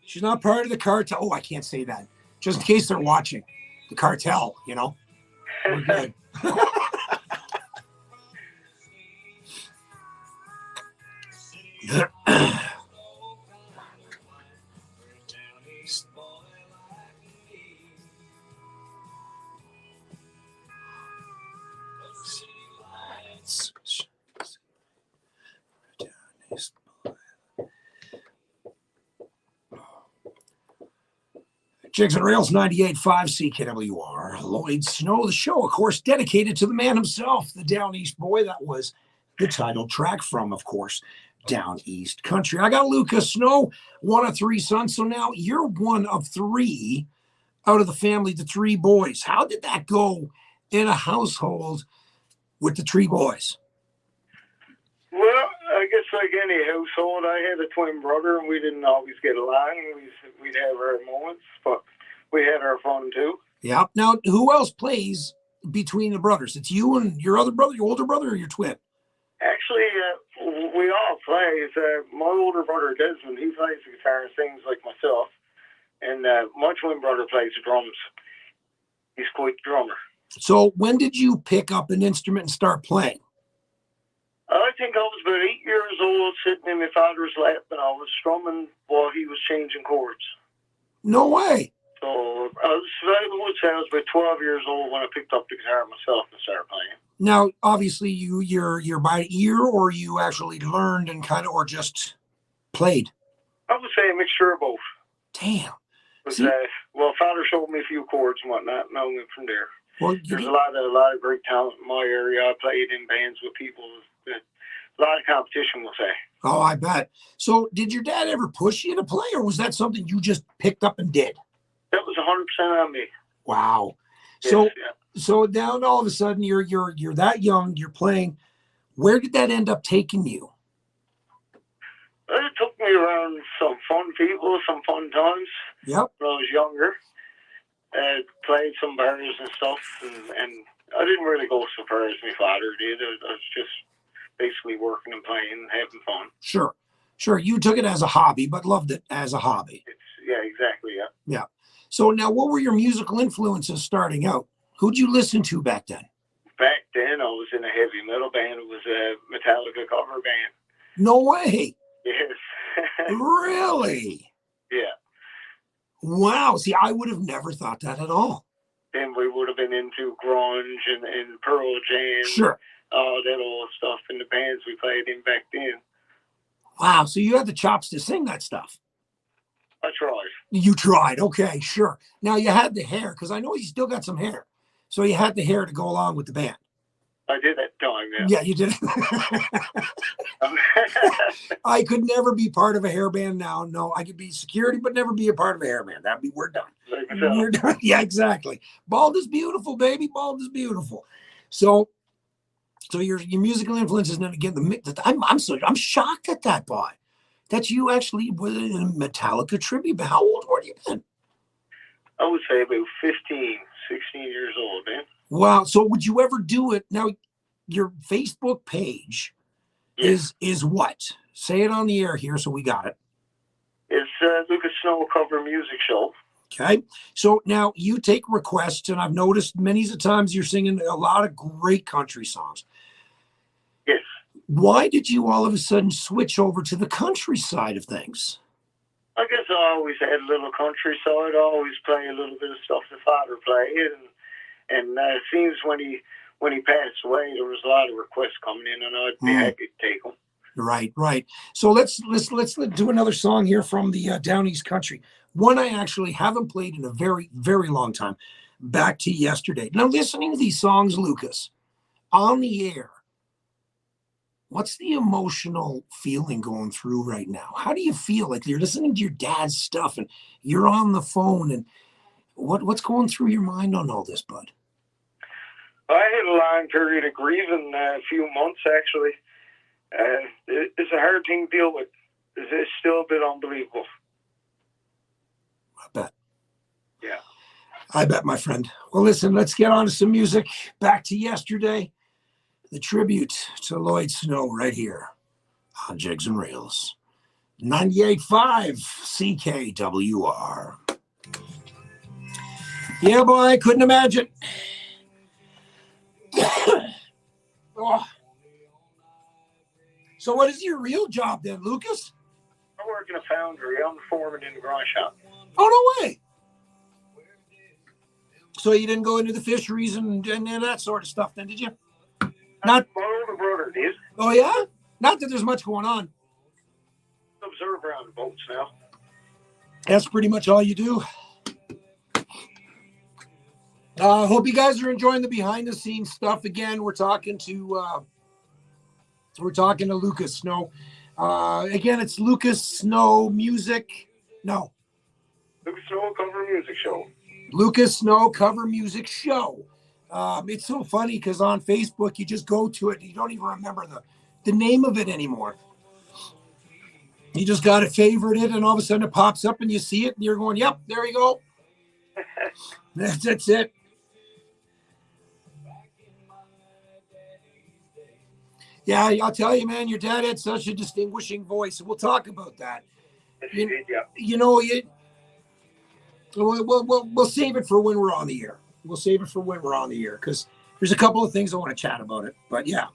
She's not part of the cartel. Oh, I can't say that. Just in case they're watching. The cartel, We're good. Jigs and Rails 98.5 CKWR. Lloyd Snow, the show, of course, dedicated to the man himself, the Down East boy. That was the title track from, of course, Down East Country. I got Lucas Snow, one of three sons. So now you're one of three out of the family, the three boys. How did that go in a household with the three boys? Well, I guess like any household, I had a twin brother, and we didn't always get along. We'd have our moments, but we had our fun too. Yeah. Now, who else plays between the brothers? It's you and your other brother, your older brother, or your twin? Actually, we all play. My older brother, Desmond, he plays the guitar and sings like myself. And my twin brother plays the drums. He's quite the drummer. So when did you pick up an instrument and start playing? I think I was about 8 years old, sitting in my father's lap, and I was strumming while he was changing chords. No way. So I would say I was about 12 years old when I picked up the guitar myself and started playing. Now, obviously, you're by ear, or you actually learned and or just played? I would say a mixture of both. Damn. But, Father showed me a few chords and whatnot, and I went from there. Well, there's a lot of great talent in my area. I played in bands with people. A lot of competition, we'll say. Oh, I bet. So did your dad ever push you to play, or was that something you just picked up and did? That was 100% on me. Wow. Yes, So now all of a sudden you're that young, you're playing. Where did that end up taking you? It took me around some fun people, some fun times. Yep. When I was younger. Played some bars and stuff, and I didn't really go so far as my father did. I was just basically working and playing and having fun. Sure. You took it as a hobby, but loved it as a hobby. Yeah, exactly. Yeah. So now, what were your musical influences starting out? Who'd you listen to back then? Back then, I was in a heavy metal band. It was a Metallica cover band. No way. Yes. Really? Yeah. Wow. See, I would have never thought that at all. Then we would have been into grunge and Pearl Jam. Sure. All that old stuff in the bands we played in back then. Wow. So you had the chops to sing that stuff. I tried. You tried. Okay, sure. Now you had the hair, because I know you still got some hair. So you had the hair to go along with the band. I did that time, yeah. Yeah, you did. I could never be part of a hair band now. No, I could be security, but never be a part of a hair band. That'd be, we're done. We're done. Yeah, exactly. Bald is beautiful, baby. Bald is beautiful. So your musical influences, and then again, I'm shocked at that, boy. That you actually were in a Metallica tribute. But how old were you then? I would say about 15, 16 years old, man. Wow. So would you ever do it? Now, your Facebook page is what? Say it on the air here so we got it. It's Lucas Snow Cover Music Show. Okay. So now you take requests, and I've noticed many a times you're singing a lot of great country songs. Yes. Why did you all of a sudden switch over to the country side of things? I guess I always had a little country side. I always play a little bit of stuff the father played, and it seems when he passed away, there was a lot of requests coming in, and I'd be happy to take them. Right. So let's do another song here from the Down East Country. One I actually haven't played in a very, very long time. Back to Yesterday. Now, listening to these songs, Lucas, on the air, what's the emotional feeling going through right now? How do you feel? Like you're listening to your dad's stuff and you're on the phone, and what's going through your mind on all this, bud? I had a long period of grieving, a few months actually. It's a hard thing to deal with. It's still a bit unbelievable. I bet. Yeah. I bet, my friend. Well, listen, let's get on to some music. Back to Yesterday. The tribute to Lloyd Snow right here on Jigs and Reels. 98.5 CKWR. Yeah, boy, I couldn't imagine. Oh. So what is your real job then, Lucas? I work in a foundry. I'm the foreman in the grind shop. Oh, no way. So you didn't go into the fisheries and that sort of stuff then, did you? Not my older brother did. Oh, yeah? Not that there's much going on. Observe around the boats now. That's pretty much all you do. I hope you guys are enjoying the behind-the-scenes stuff. Again, we're talking to Lucas Snow. Again, it's Lucas Snow Music. No. Lucas Snow Cover Music Show. Lucas Snow Cover Music Show. It's so funny because on Facebook, you just go to it. You don't even remember the name of it anymore. You just got to favorite it, and all of a sudden it pops up and you see it and you're going, yep, there you go. That's it. Yeah, I'll tell you, man, your dad had such a distinguishing voice. We'll talk about that. You know, we'll save it for when we're on the air. We'll save it for when we're on the air because there's a couple of things I want to chat about it. But yeah.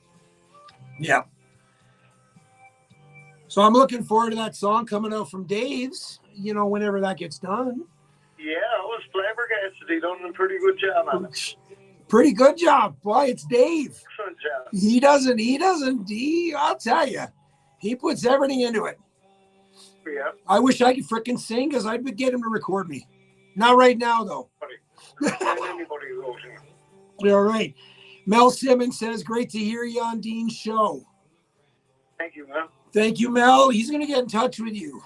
So I'm looking forward to that song coming out from Dave's, whenever that gets done. Yeah, I was flabbergasted. He done a pretty good job on it. Pretty good job. Boy, it's Dave. Excellent job. He doesn't. I'll tell you, he puts everything into it. Yeah. I wish I could frickin' sing because I'd get him to record me. Not right now, though. Anybody who's in. All right. Mel Simmons says, great to hear you on Dean's show. Thank you, man. Thank you, Mel. He's going to get in touch with you.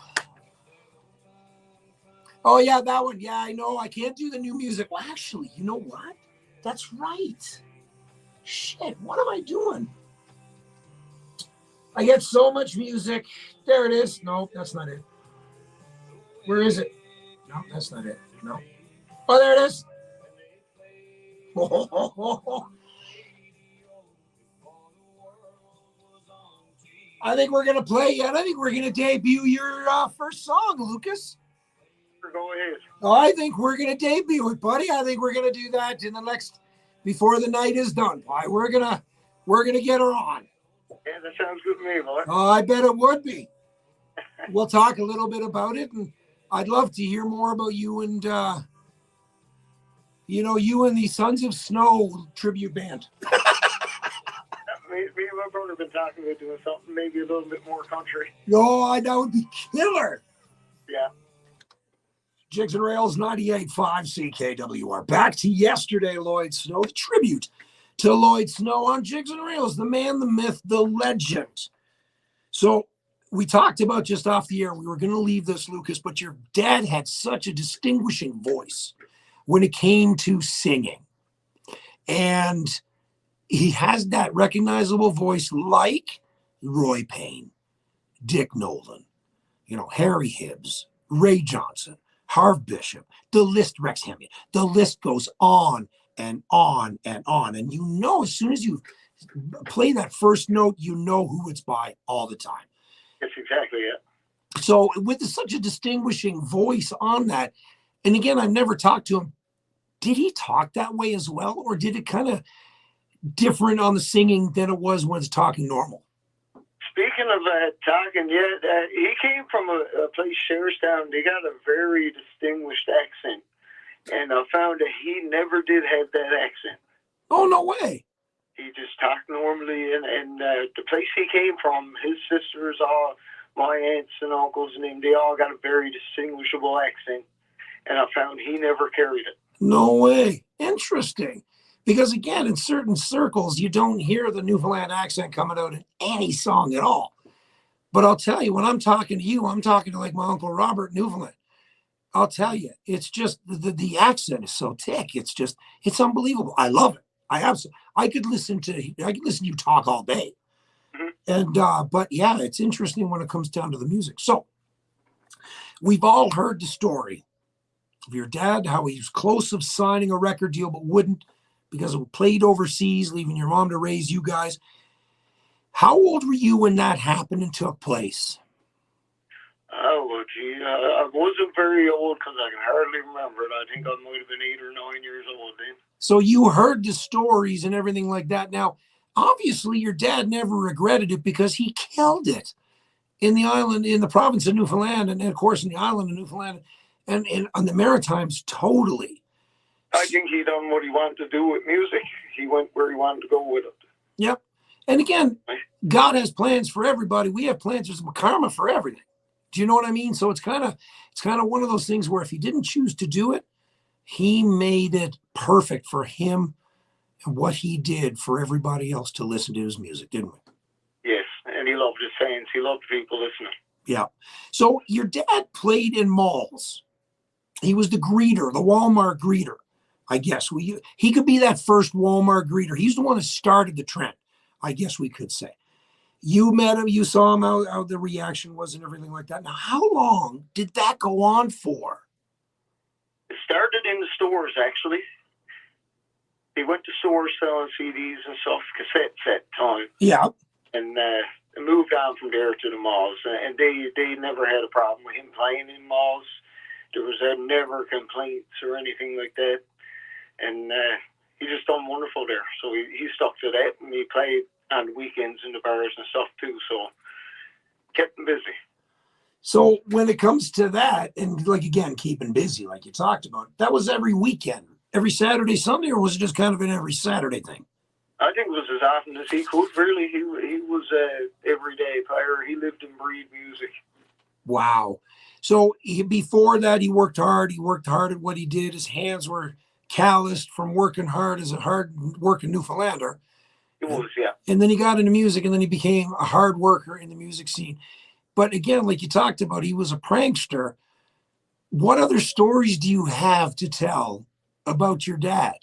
Oh, yeah, that one. Yeah, I know. I can't do the new music. Well, actually, you know what? That's right. Shit, what am I doing? I get so much music. There it is. No, that's not it. Where is it? No, that's not it. No. Oh, there it is. I think we're going to play yet. I think we're going to debut your first song, Lucas. Go ahead. I think we're going to debut it, buddy. I think we're going to do that in the next before the night is done, Pie. We're gonna get her on. Yeah, that sounds good to me, boy. Oh, I bet it would be. We'll talk a little bit about it, and I'd love to hear more about you and you and the Sons of Snow tribute band. Me and my brother have been talking about doing something maybe a little bit more country. Oh, that would be killer. Yeah. Jigs and Rails 98.5 CKWR. Back to yesterday, Lloyd Snow, the tribute to Lloyd Snow on Jigs and Rails, the man, the myth, the legend. So we talked about just off the air, we were going to leave this, Lucas, but your dad had such a distinguishing voice when it came to singing. And he has that recognizable voice like Roy Payne, Dick Nolan, Harry Hibbs, Ray Johnson, Harv Bishop, the list, Rex Hemian. The list goes on and on and on. And as soon as you play that first note, you know who it's by all the time. That's exactly it. So with such a distinguishing voice on that, and again, I've never talked to him. Did he talk that way as well? Or did it kind of different on the singing than it was when it's talking normal? Speaking of talking, he came from a place, Sherstown. They got a very distinguished accent. And I found that he never did have that accent. Oh, no way. He just talked normally. And the place he came from, his sisters, all my aunts and uncles, and they all got a very distinguishable accent. And I found he never carried it. No way. Interesting. Because again, in certain circles, you don't hear the Newfoundland accent coming out in any song at all. But I'll tell you, when I'm talking to you, I'm talking to like my Uncle Robert in Newfoundland. I'll tell you, it's just the accent is so thick. It's unbelievable. I love it. I could listen to you talk all day. Mm-hmm. And but yeah, it's interesting when it comes down to the music. So we've all heard the story of your dad, how he was close of signing a record deal, but wouldn't because it played overseas, leaving your mom to raise you guys. How old were you when that happened and took place? Oh, well, gee, I wasn't very old because I can hardly remember it. I think I might have been 8 or 9 years old then. So you heard the stories and everything like that. Now, obviously, your dad never regretted it because he killed it in the province of Newfoundland, and of course in the island of Newfoundland, and on the Maritimes, totally. I think he done what he wanted to do with music. He went where he wanted to go with it. Yep. And again, God has plans for everybody. We have plans. There's karma for everything. Do you know what I mean? So it's kind of one of those things where if he didn't choose to do it, he made it perfect for him and what he did for everybody else to listen to his music, didn't we? Yes, and he loved his fans. He loved people listening. Yeah. So your dad played in malls. He was the greeter, the Walmart greeter, I guess. He could be that first Walmart greeter. He's the one that started the trend, I guess we could say. You met him, you saw him, how the reaction was and everything like that. Now, how long did that go on for? It started in the stores, actually. He went to stores selling CDs and stuff, cassettes at the time. Yeah. And moved on from there to the malls. And they never had a problem with him playing in malls. There was never complaints or anything like that. And he just done wonderful there. So he stuck to that, and he played on the weekends in the bars and stuff too. So kept him busy. So when it comes to that, and like again, keeping busy, like you talked about, that was every weekend, every Saturday, Sunday, or was it just kind of an every Saturday thing? I think it was as often as he could. Really, he was everyday player. He lived and breathed music. Wow. So before that, he worked hard. He worked hard at what he did. His hands were calloused from working hard as a hard-working Newfoundlander. It was, yeah. And then he got into music, and then he became a hard worker in the music scene. But again, like you talked about, he was a prankster. What other stories do you have to tell about your dad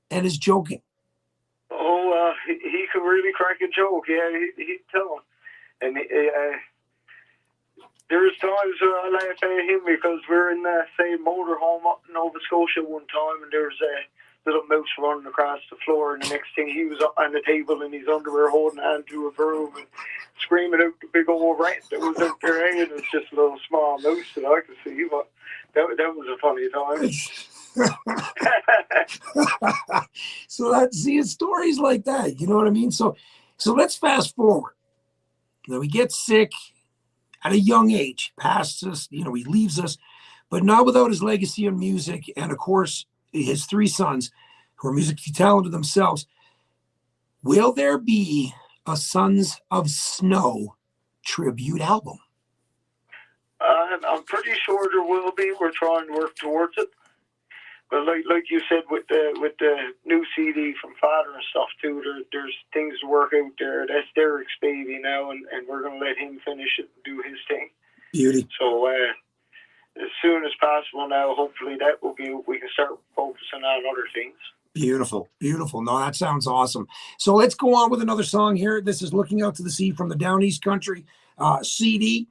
and his joking? Oh, he could really crack a joke. Yeah, he'd tell him. And there's times I laugh at him because we're in the same motorhome up in Nova Scotia one time, and there's a little mouse running across the floor, and the next thing he was up on the table in his underwear holding on to a broom and screaming out the big old rat that was out there hanging. It's just a little small mouse that I could see, but that was a funny time. So that's seeing stories like that. You know what I mean? So let's fast forward. Now he gets sick at a young age, passes us, he leaves us, but not without his legacy in music. And of course, his three sons, who are musically talented themselves. Will there be a Sons of Snow tribute album? I'm pretty sure there will be. We're trying to work towards it. But like you said, with the new CD from Father and stuff too, there's things to work out there. That's Derek's baby now, and we're going to let him finish it and do his thing. Beauty. So as soon as possible now, hopefully we can start focusing on other things. Beautiful, beautiful. No, that sounds awesome. So let's go on with another song here. This is Looking Out to the Sea from the Down East Country CD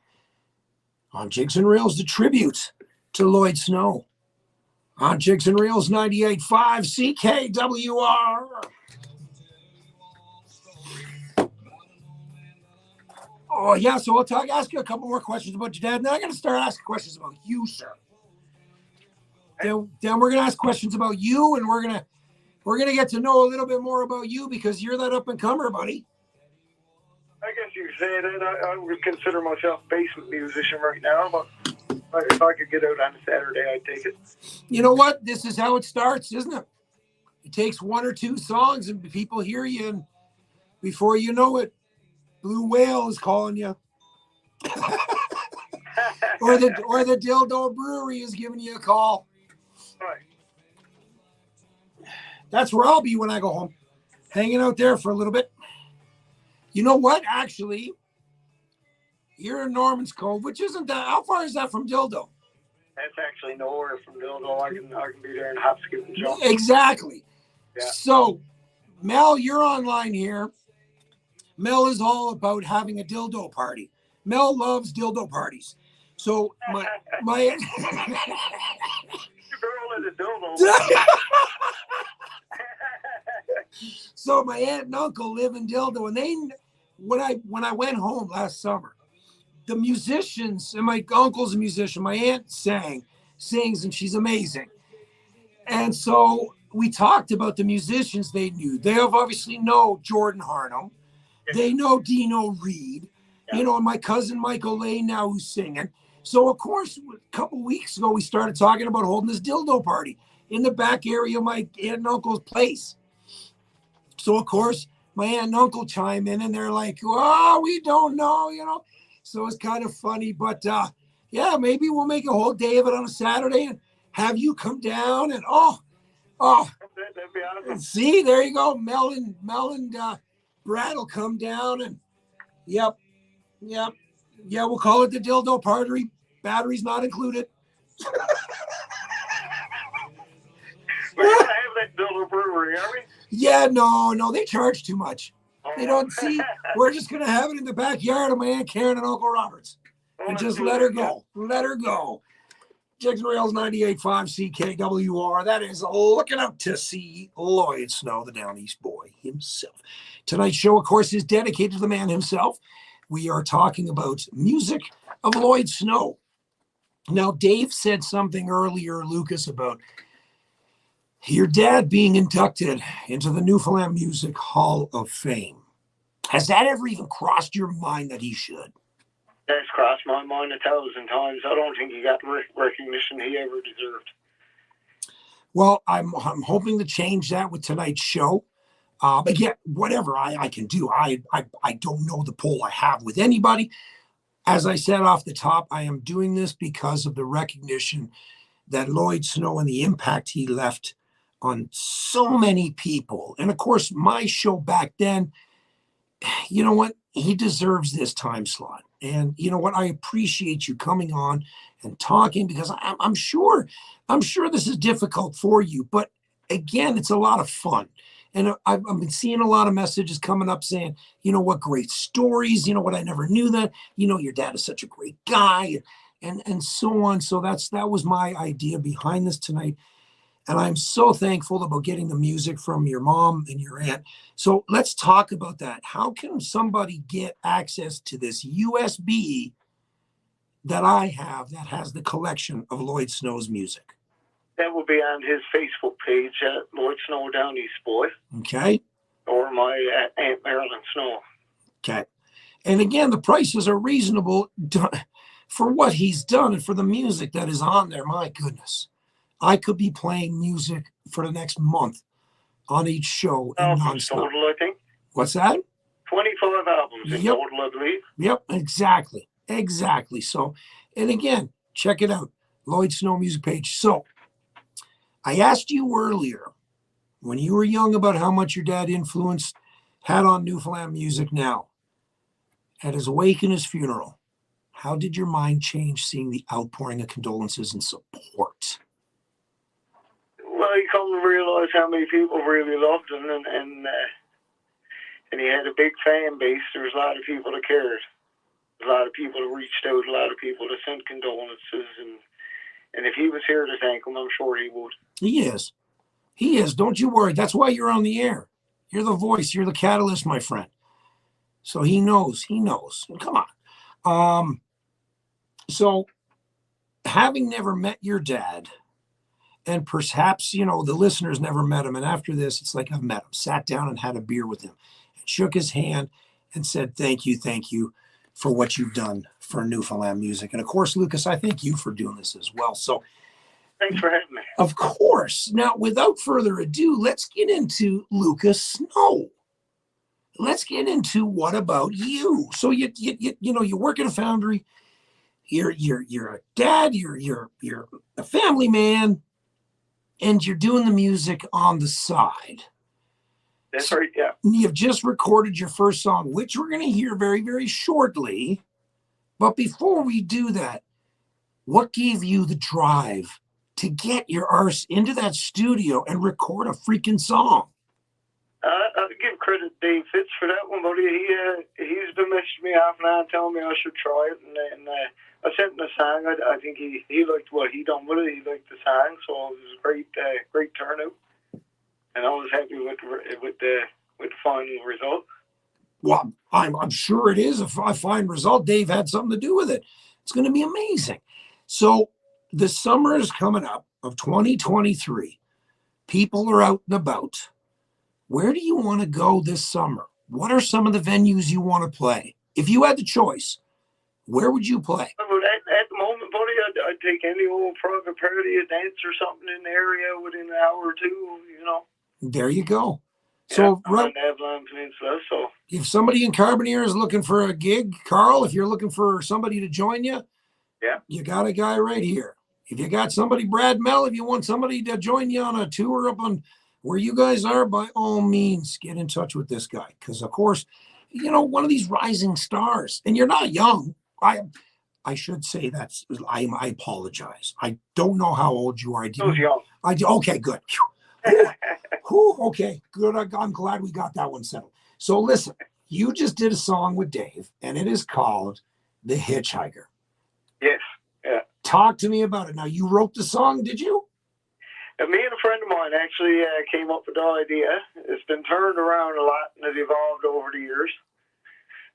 on Jigs and Reels, the tribute to Lloyd Snow on Jigs and Reels 98.5 CKWR. Oh, yeah, so I'll ask you a couple more questions about your dad. Now I'm going to start asking questions about you, sir. Then we're going to ask questions about you, and we're going to get to know a little bit more about you because you're that up-and-comer, buddy. I guess you could say that. I would consider myself a basement musician right now, but if I could get out on a Saturday, I'd take it. You know what? This is how it starts, isn't it? It takes one or two songs and people hear you, and before you know it, Blue Whale is calling you. or the Dildo Brewery is giving you a call. Right. That's where I'll be when I go home, hanging out there for a little bit. You know what? Actually, you're in Norman's Cove, which isn't that. How far is that from Dildo? That's actually nowhere from Dildo. I can be there in hop, skip, and jump. Exactly. Yeah. So, Mel, you're online here. Mel is all about having a dildo party. Mel loves dildo parties. So my girl is a dildo. So my aunt and uncle live in Dildo, and when I went home last summer, the musicians, and my uncle's a musician, my aunt sings, and she's amazing. And so we talked about the musicians they knew. They have obviously know Jordan Harnum. They know Dino Reed, and my cousin Michael Lane now who's singing. So, of course, a couple weeks ago, we started talking about holding this dildo party in the back area of my aunt and uncle's place. So, of course, my aunt and uncle chime in, and they're like, oh, we don't know, So it's kind of funny. But, yeah, maybe we'll make a whole day of it on a Saturday and have you come down. And, That'd be awesome. See, there you go. Mel and Brad will come down, and yep. Yeah, we'll call it the Dildo Party. Batteries not included. We're going to have that Dildo Brewery, are we? Yeah, no, they charge too much. They don't see. We're just going to have it in the backyard of my Aunt Karen and Uncle Robert's. And just let her go. Let her go. Jigs and Reels 98.5 CKWR. That is Looking Out to See Lloyd Snow, the Down East boy himself. Tonight's show, of course, is dedicated to the man himself. We are talking about music of Lloyd Snow. Now, Dave said something earlier, Lucas, about your dad being inducted into the Newfoundland Music Hall of Fame. Has that ever even crossed your mind that he should? That's crossed my mind 1,000 times. I don't think he got the recognition he ever deserved. Well, I'm hoping to change that with tonight's show. But yeah, whatever I can do. I don't know the pull I have with anybody. As I said off the top, I am doing this because of the recognition that Lloyd Snow and the impact he left on so many people. And of course, my show back then, you know what? He deserves this time slot. And you know what? I appreciate you coming on and talking because I'm sure this is difficult for you. But again, it's a lot of fun. And I've been seeing a lot of messages coming up saying, you know what, great stories. You know what, I never knew that. Your dad is such a great guy and so on. So that was my idea behind this tonight. And I'm so thankful about getting the music from your mom and your aunt. So let's talk about that. How can somebody get access to this USB that I have that has the collection of Lloyd Snow's music? That will be on his Facebook page, Lloyd Snow Down East Boy, Okay. or my Aunt Marilyn Snow. Okay. And again, the prices are reasonable for what he's done and for the music that is on there. My goodness. I could be playing music for the next month on each show in nonstop. Total, I think. What's that? 25 albums in total, I believe. Yep, exactly. Exactly. So, and again, check it out. Lloyd Snow music page. So, I asked you earlier when you were young about how much your dad had on Newfoundland music now. At his wake and his funeral, how did your mind change seeing the outpouring of condolences and support? Well, you come to realize how many people really loved him, and he had a big fan base. There was a lot of people that cared. A lot of people that reached out, a lot of people that sent condolences, and if he was here to thank him, I'm sure he would. He is. He is. Don't you worry. That's why you're on the air. You're the voice. You're the catalyst, my friend. So he knows. He knows. Come on. So having never met your dad, and perhaps, you know, the listeners never met him, and after this, it's like I've met him, sat down and had a beer with him, and shook his hand and said, thank you for what you've done for Newfoundland music. And of course, Lucas, I thank you for doing this as well. So thanks for having me. Of course. Now, without further ado, let's get into Lucas Snow. Let's get into what about you? So you work at a foundry. You're a dad. You're a family man, and you're doing the music on the side. That's right. Yeah. You've just recorded your first song, which we're going to hear very, very shortly. But before we do that, what gave you the drive to get your arse into that studio and record a freaking song? I'll give credit to Dave Fitz for that one, buddy. He's been messaging me off and on, telling me I should try it, and I sent him a song. I think he liked what he done with it. He liked the song, so it was a great turnout, and I was happy with the final result. Well, I'm sure it is a fine result. Dave had something to do with it. It's going to be amazing. So the summer is coming up of 2023. People are out and about. Where do you want to go this summer? What are some of the venues you want to play? If you had the choice, where would you play? At the moment, buddy, I'd take any old private party, a dance or something in the area within an hour or two, you know. There you go. So I'm on the Avalon Peninsula, so if somebody in Carbonear is looking for a gig, Carl, if you're looking for somebody to join you, you got a guy right here. If you got somebody, Brad Mel, if you want somebody to join you on a tour up on where you guys are, by all means, get in touch with this guy. Because, of course, you know, one of these rising stars, and you're not young. I should say I apologize. I don't know how old you are. I was young. Okay, good. Okay, good. I'm glad we got that one settled. So listen, you just did a song with Dave, and it is called The Hitchhiker. Yes. Yeah. Talk to me about it. Now, you wrote the song, did you? Me and a friend of mine actually came up with the idea. It's been turned around a lot and has evolved over the years.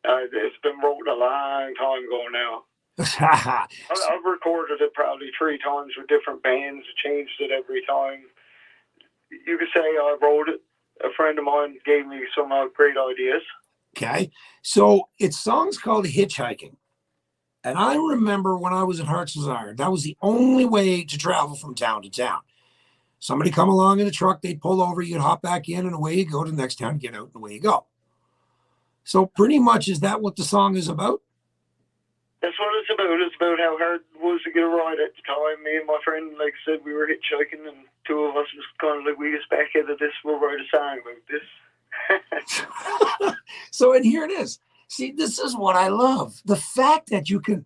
It's been wrote a long time ago now. I've recorded it probably 3 times with different bands, changed it every time. You could say I wrote it. A friend of mine gave me some great ideas. Okay. So its song's called Hitchhiking. And I remember when I was in Hearts Desire, that was the only way to travel from town to town. Somebody come along in the truck, they'd pull over, you'd hop back in, and away you go to the next town, get out, and away you go. So pretty much, is that what the song is about? That's what it's about. It's about how hard it was to get a ride at the time. Me and my friend, like I said, we were hitchhiking, and 2 of us was kind of like, we just back into this, we'll write a song about this. So, and here it is. See, this is what I love. The fact that you can,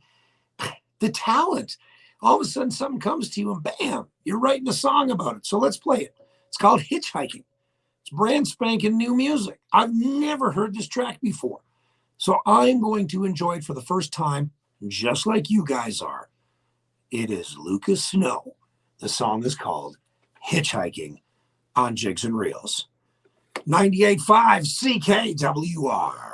the talent, all of a sudden something comes to you and bam, you're writing a song about it. So let's play it. It's called Hitchhiking. It's brand spanking new music. I've never heard this track before. So I'm going to enjoy it for the first time, just like you guys are. It is Lucas Snow. The song is called Hitchhiking on Jigs and Reels. 98.5 CKWR.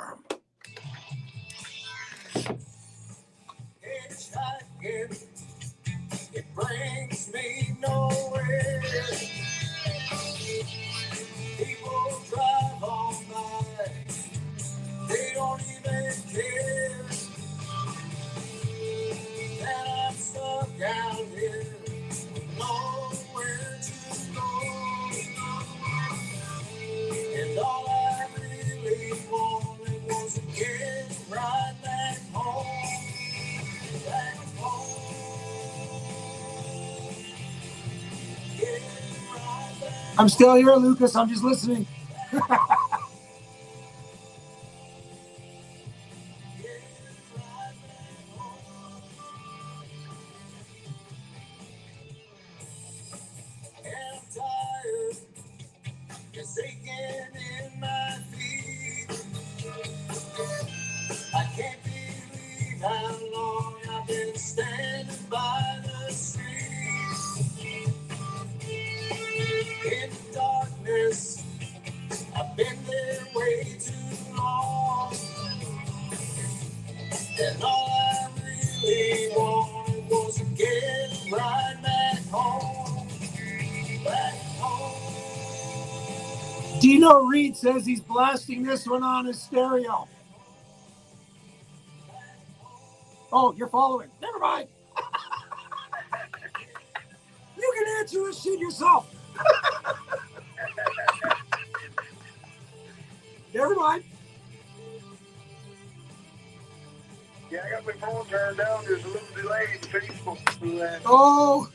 It brings me nowhere. People drive on by, they don't even care that I'm stuck down here, nowhere to go. And all I really wanted was to get right back home. Back home. Get right back. I'm still here, Lucas. I'm just listening. It's aching in my feet. I can't believe how long I've been standing by the street. In the darkness, I've been there way too long. And all I really wanted was to get right back home. Back home. Dino Reed says he's blasting this one on his stereo. Oh, you're following. Never mind. You can answer this shit yourself. Never mind. Yeah, I got my phone turned down. There's a little delay in Facebook. Oh.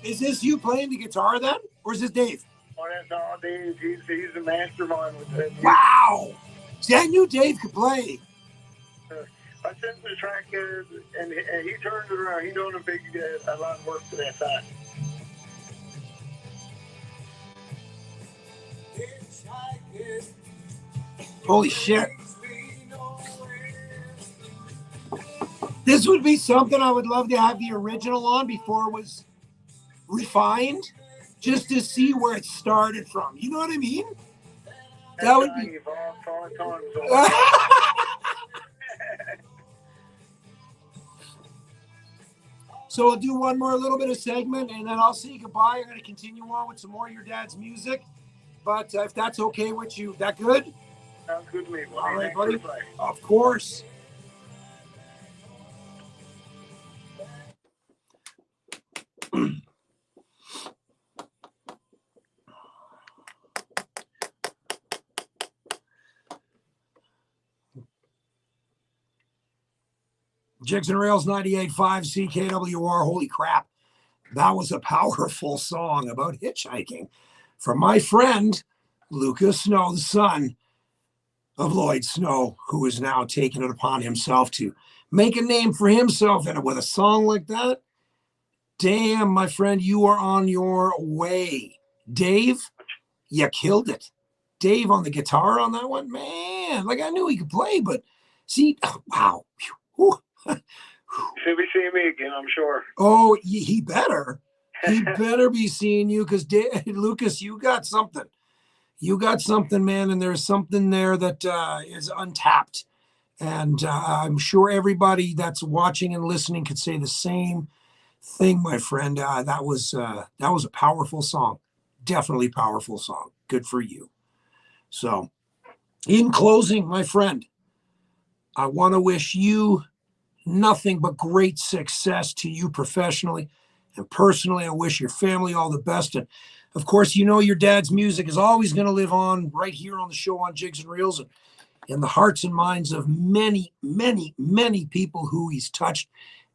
Is this you playing the guitar then? Or is this Dave? Oh, that's all Dave. He's the mastermind with that. Wow. See, I knew Dave could play. I sent him the track and he turned it around. He done a lot of work for that time. Holy shit. This would be something I would love to have the original on before it was refined, just to see where it started from. You know what I mean? That would be. So we'll do one more little bit of segment, and then I'll say goodbye. I'm going to continue on with some more of your dad's music. But if that's okay with you, that good? Sounds good to me. All right, buddy. Of course. Jigs and Rails 98.5 CKWR. Holy crap. That was a powerful song about hitchhiking from my friend, Lucas Snow, the son of Lloyd Snow, who is now taking it upon himself to make a name for himself. And with a song like that, damn, my friend, you are on your way. Dave, you killed it. Dave on the guitar on that one, man. Like, I knew he could play, but see, wow. Whew. He'll be seeing me again, I'm sure. Oh, he better. He better be seeing you, because Lucas, you got something. You got something, man, and there's something there that is untapped. And I'm sure everybody that's watching and listening could say the same thing, my friend. That was a powerful song. Definitely powerful song. Good for you. So, in closing, my friend, I want to wish you nothing but great success to you professionally and personally. I wish your family all the best. And of course, you know your dad's music is always going to live on right here on the show on Jigs and Reels, and in the hearts and minds of many, many, many people who he's touched.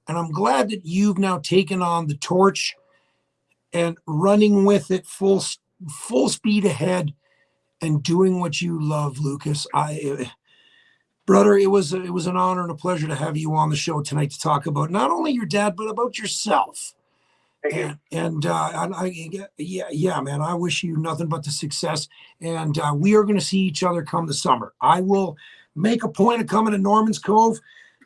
And I'm glad that you've now taken on the torch and running with it full speed ahead and doing what you love, Lucas. Brother, it was an honor and a pleasure to have you on the show tonight to talk about not only your dad, but about yourself. Yeah, man, I wish you nothing but the success. And we are going to see each other come the summer. I will make a point of coming to Norman's Cove,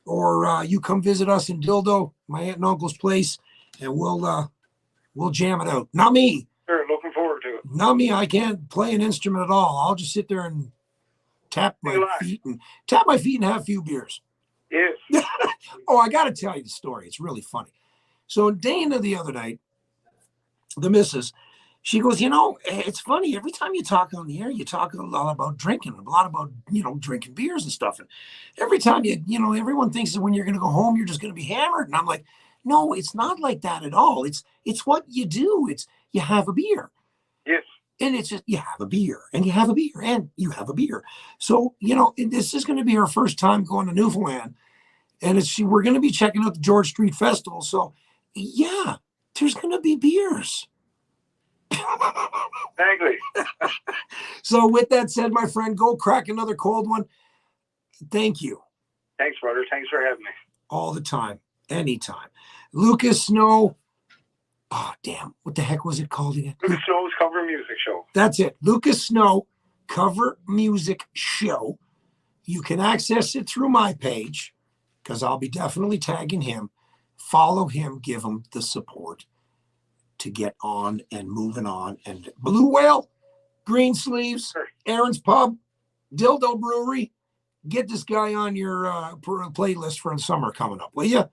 or you come visit us in Dildo, my aunt and uncle's place, and we'll jam it out. Not me. Sure, looking forward to it. Not me. I can't play an instrument at all. I'll just sit there and tap my feet and have a few beers. Yeah, Oh, I got to tell you the story. It's really funny. So Dana the other night, the missus, she goes, it's funny. Every time you talk on the air, you talk a lot about drinking, a lot about, drinking beers and stuff. And every time everyone thinks that when you're going to go home, you're just going to be hammered. And I'm like, no, it's not like that at all. It's what you do. It's you have a beer. Yes. And it's just, you have a beer and you have a beer and you have a beer. So, this is going to be our first time going to Newfoundland. And we're going to be checking out the George Street Festival. So, yeah, there's going to be beers. Exactly. So with that said, my friend, go crack another cold one. Thank you. Thanks, brother. Thanks for having me. All the time. Anytime. Lucas Snow. Oh, damn. What the heck was it called again? Lucas Snow's Cover Music Show. That's it. Lucas Snow Cover Music Show. You can access it through my page because I'll be definitely tagging him. Follow him. Give him the support to get on and moving on. And Blue Whale, Green Sleeves, Aaron's Pub, Dildo Brewery. Get this guy on your playlist for the summer coming up, will you?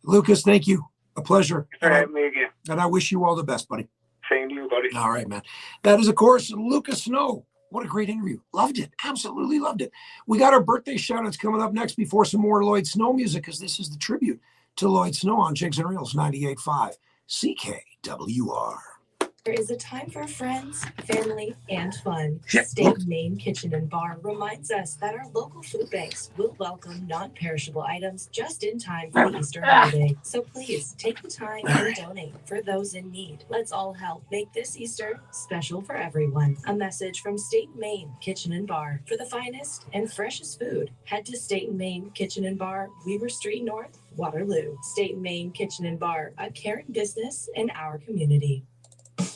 Lucas, thank you. A pleasure. Thanks for having me again. And I wish you all the best, buddy. Same to you, buddy. All right, man. That is, of course, Lucas Snow. What a great interview. Loved it. Absolutely loved it. We got our birthday shout-outs coming up next before some more Lloyd Snow music, because this is the tribute to Lloyd Snow on Jigs and Reels 98.5 CKWR. There is a time for friends, family, and fun. Shit. State Main Kitchen and Bar reminds us that our local food banks will welcome non-perishable items just in time for the Easter holiday. So please take the time and donate for those in need. Let's all help make this Easter special for everyone. A message from State Main Kitchen and Bar. For the finest and freshest food, head to State Main Kitchen and Bar, Weaver Street North, Waterloo. State Main Kitchen and Bar, a caring business in our community.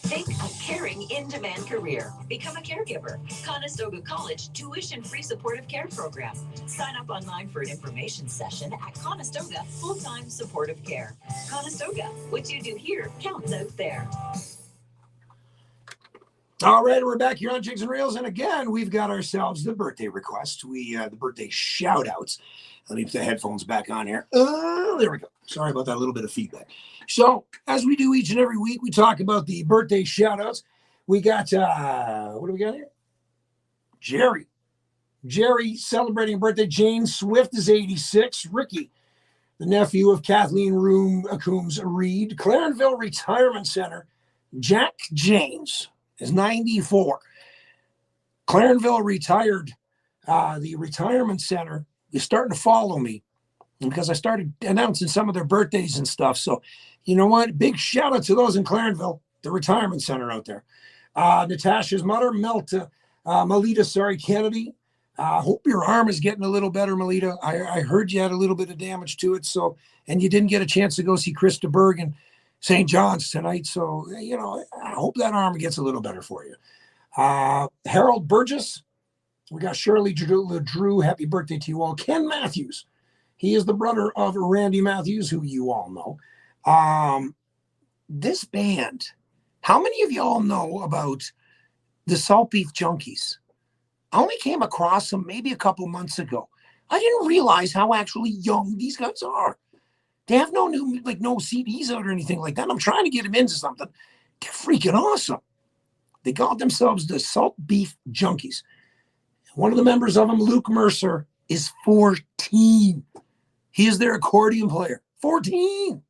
Take a caring, in-demand career. Become a caregiver. Conestoga College tuition-free supportive care program. Sign up online for an information session at Conestoga Full-Time Supportive Care. Conestoga, what you do here counts out there. All right, we're back here on Jigs and Reels, and again, we've got ourselves the birthday request. The birthday shout-outs. Let me put the headphones back on here. There we go. Sorry about that little bit of feedback. So, as we do each and every week, we talk about the birthday shout-outs. We got, what do we got here? Jerry celebrating a birthday. Jane Swift is 86. Ricky, the nephew of Kathleen Coombs Reed. Clarenville Retirement Center. Jack James is 94. Clarenville retired. The retirement center is starting to follow me because I started announcing some of their birthdays and stuff. So, you know what? Big shout out to those in Clarenville, the retirement center out there. Natasha's mother, Melita Kennedy. Hope your arm is getting a little better, Melita. I heard you had a little bit of damage to it. So, and you didn't get a chance to go see Krista Berg and St. John's tonight. So, I hope that arm gets a little better for you. Harold Burgess. We got Shirley Drew. Happy birthday to you all. Ken Matthews. He is the brother of Randy Matthews, who you all know. This band, how many of y'all know about the Salt Beef Junkies? I only came across them maybe a couple months ago. I didn't realize how actually young these guys are. They have no CDs out or anything like that. I'm trying to get them into something. They're freaking awesome. They called themselves the Salt Beef Junkies. One of the members of them, Luke Mercer, is 14. He is their accordion player. 14.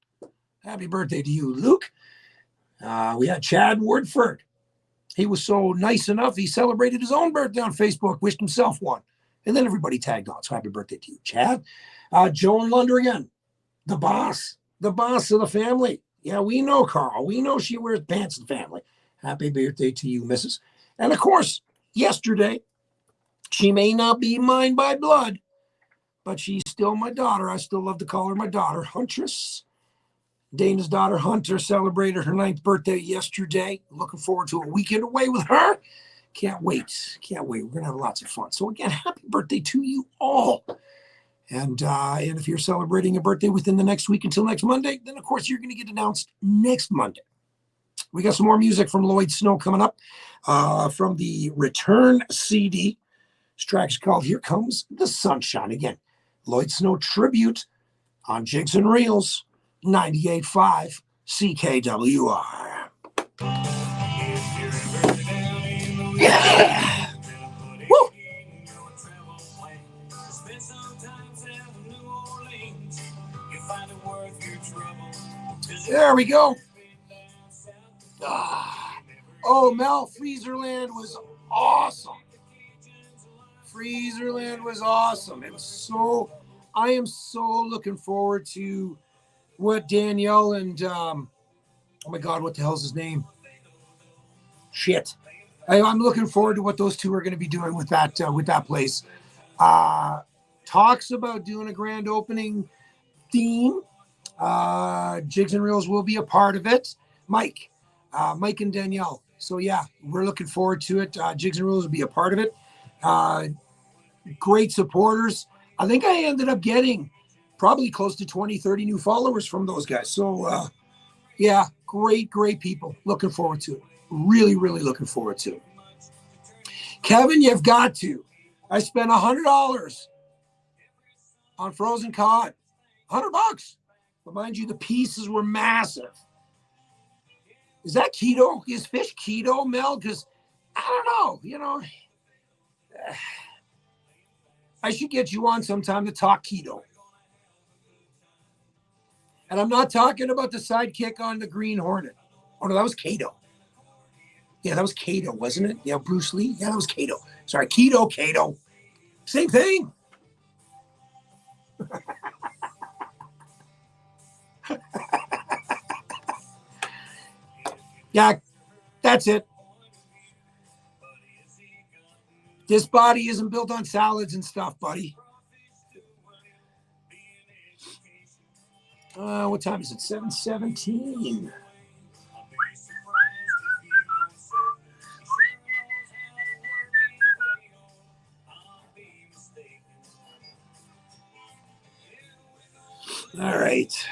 Happy birthday to you, Luke. We had Chad Woodford. He was so nice enough, he celebrated his own birthday on Facebook, wished himself one. And then everybody tagged on. So happy birthday to you, Chad. Joan Lundrigan, the boss of the family. Yeah, we know Carl. We know she wears pants in the family. Happy birthday to you, Mrs. And of course, yesterday, she may not be mine by blood, but she's still my daughter. I still love to call her my daughter, Huntress. Dana's daughter, Hunter, celebrated her 9th birthday yesterday. Looking forward to a weekend away with her. Can't wait. We're going to have lots of fun. So again, happy birthday to you all. And if you're celebrating a birthday within the next week until next Monday, then of course you're going to get announced next Monday. We got some more music from Lloyd Snow coming up from the Return CD. This track's called Here Comes the Sunshine. Again, Lloyd Snow tribute on Jigs and Reels, 98.5 CKWR. Yeah. Woo. There we go. Oh, Mel, Freezerland was awesome. Freezerland was awesome. It was so, I am so looking forward to what Danielle and, oh my God, what the hell's his name? Shit. I'm looking forward to what those two are going to be doing with that place. Talks about doing a grand opening theme. Jigs and Reels will be a part of it. Mike and Danielle. So yeah, we're looking forward to it. Jigs and Reels will be a part of it. Great supporters. I think I ended up getting probably close to 20, 30 new followers from those guys. So yeah, great people. Looking forward to it. Really looking forward to it. Kevin, you've got to. I spent $100 on frozen cod. $100. But mind you, the pieces were massive. Is that keto? Is fish keto, Mel? Because I don't know. I should get you on sometime to talk keto. And I'm not talking about the sidekick on the Green Hornet. Oh, no, that was Kato. Yeah, that was Kato, wasn't it? Yeah, Bruce Lee. Yeah, that was Kato. Sorry, Kato. Same thing. Yeah, that's it. This body isn't built on salads and stuff, buddy. What time is it? 7:17. All right.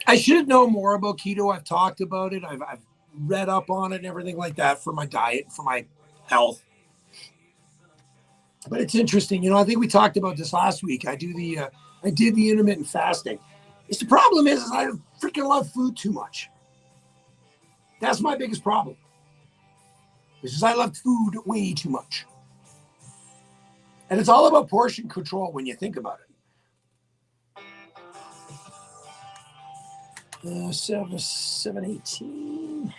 I should know more about keto. I've talked about it. I've read up on it and everything like that for my diet, for my health. But it's interesting. I think we talked about this last week. I did the intermittent fasting. The problem is I freaking love food too much. That's my biggest problem. Is I love food way too much. And it's all about portion control when you think about it. 7:18.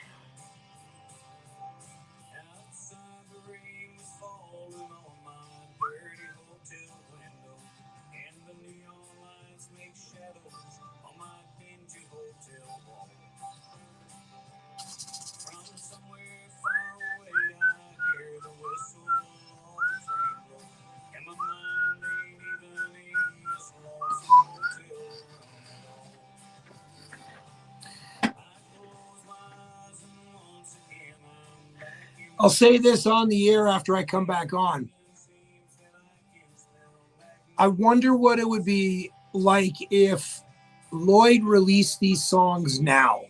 I'll say this on the air after I come back on. I wonder what it would be like if Lloyd released these songs now.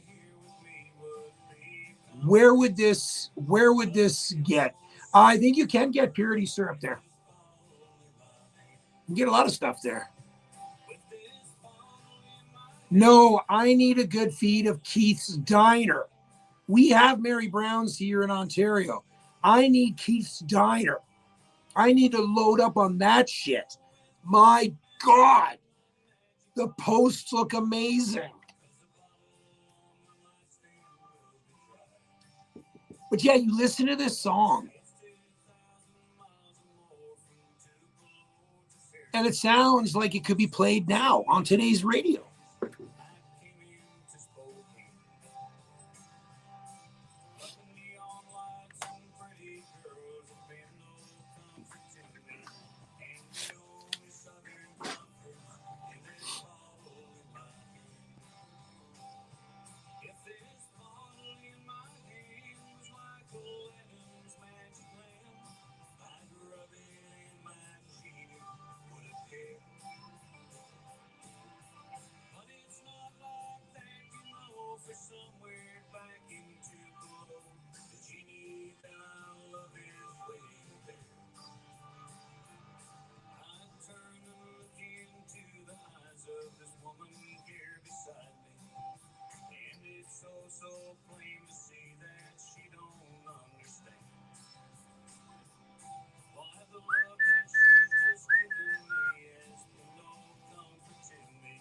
Where would this get? I think you can get purity syrup there. You can get a lot of stuff there. No, I need a good feed of Keith's Diner. We have Mary Brown's here in Ontario. I need Keith's Diner. I need to load up on that shit. My God. The posts look amazing. But yeah, you listen to this song. And it sounds like it could be played now on today's radio. so plain to see that she don't understand why the love that she's just given me has been no comfort to me,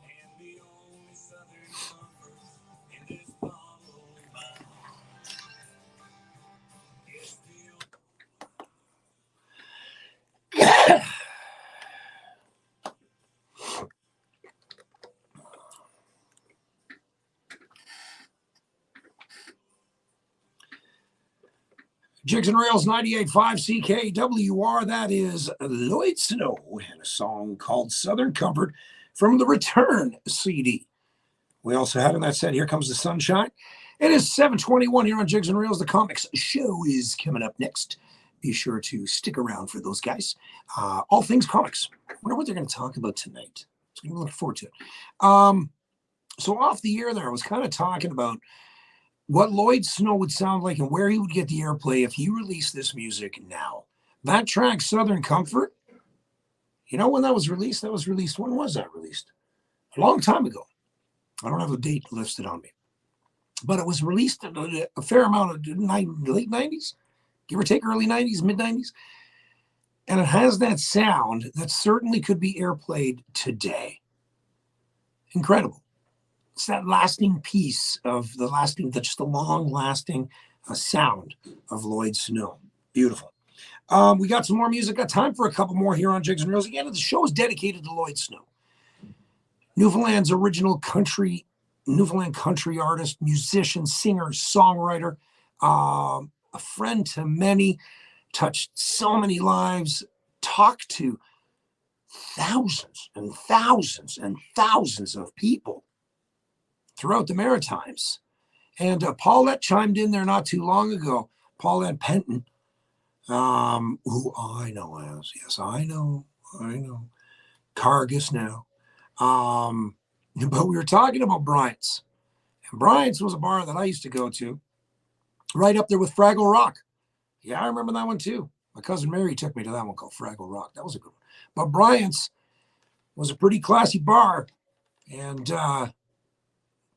and the only southern comfort in this bottle of mine is the Jigs and Rails 98.5 CKWR. That is Lloyd Snow and a song called Southern Comfort from the Return CD. We also had in that set Here Comes the Sunshine. It is 7:21 here on Jigs and Reels. The comics show is coming up next. Be sure to stick around for those guys. All things comics. I wonder what they're going to talk about tonight. So I'm looking forward to it. So off the air there, I was kind of talking about what Lloyd Snow would sound like and where he would get the airplay if he released this music now. That track, Southern Comfort, you know when that was released? That was released, when was that released? A long time ago. I don't have a date listed on me. But it was released at a fair amount of late 90s, give or take early 90s, mid 90s. And it has that sound that certainly could be airplayed today. Incredible. It's that lasting piece of just the long-lasting sound of Lloyd Snow. Beautiful. We got some more music. Got time for a couple more here on Jigs and Reels. Again, the show is dedicated to Lloyd Snow, Newfoundland's original Newfoundland country artist, musician, singer, songwriter, a friend to many, touched so many lives, talked to thousands and thousands and thousands of people throughout the Maritimes. And Paulette chimed in there not too long ago. Paulette Penton, who I know as, yes, I know, Cargus now. But we were talking about Bryant's. And Bryant's was a bar that I used to go to, right up there with Fraggle Rock. Yeah, I remember that one too. My cousin Mary took me to that one called Fraggle Rock. That was a good one. But Bryant's was a pretty classy bar. And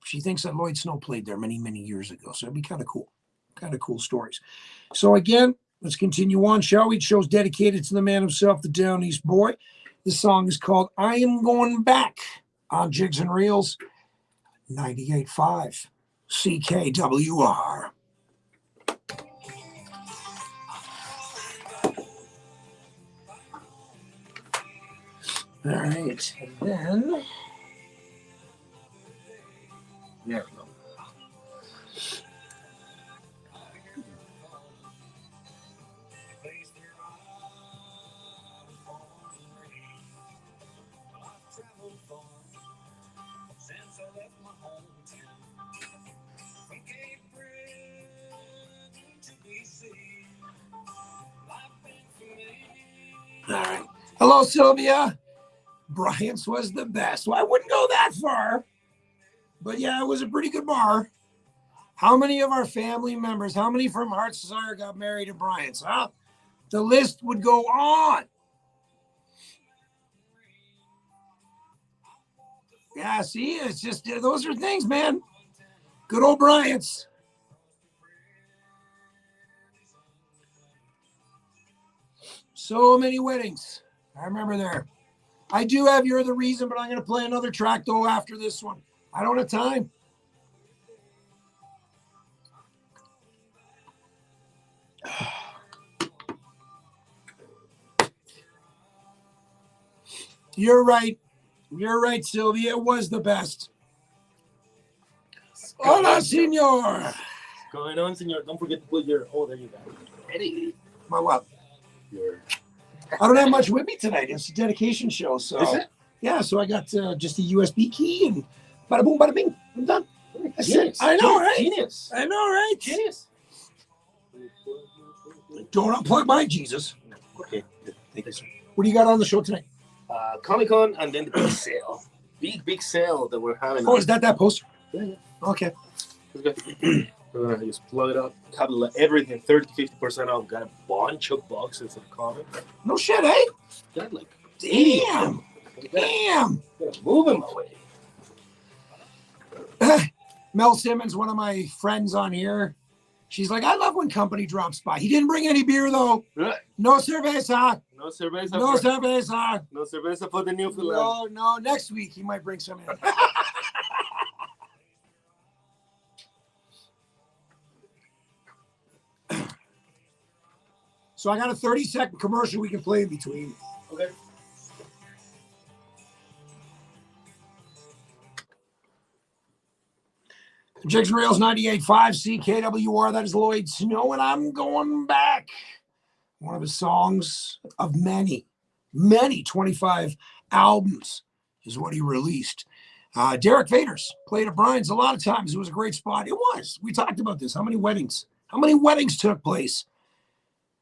she thinks that Lloyd Snow played there many, many years ago. So it'd be kind of cool. Kind of cool stories. So again, let's continue on, shall we? The show's dedicated to the man himself, the Down East boy. This song is called I Am Going Back on Jigs and Reels 98.5 CKWR. All right, and then there we go. All right. Hello, Sylvia. Bryant's was the best. Well, I wouldn't go that far, but yeah, it was a pretty good bar. How many of our family members, how many from Heart's Desire got married at Bryant's? Huh? The list would go on. Yeah, see, it's just, those are things, man. Good old Bryant's. So many weddings. I remember there. I do have You're the Reason, but I'm going to play another track, though, after this one. I don't have time. You're right. You're right, Sylvia. It was the best. Hola, senor. What's going on, senor? Don't forget to put your... Oh, there you go. Ready? My what? Your... I don't have much with me tonight. It's a dedication show, so... Is it? Yeah, so I got just a USB key and bada boom, bada bing. I'm done. That's it. I know, right? Genius. I know, right? Genius. Don't unplug my Jesus. Okay. Thank you, sir. What do you got on the show tonight? Comic-Con and then the big sale. Big sale that we're having. Oh, is that poster? Yeah. Okay. We're going to just plug it up. Have everything 30-50% off. Got a bunch of boxes of comics. No shit, eh? Got like... Damn. Damn. Gotta move him away. Mel Simmons, one of my friends on here, she's like, I love when company drops by. He didn't bring any beer, though. No cerveza. No cerveza. No cerveza. No cerveza for the Newfoundland. No. Next week, he might bring some in. So I got a 30-second commercial we can play in between. Okay. Jigs and Reels 98.5 CKWR. That is Lloyd Snow, and I'm going back. One of his songs of many, 25 albums is what he released. Derek Vaders played at Brian's a lot of times. It was a great spot. It was. We talked about this. How many weddings took place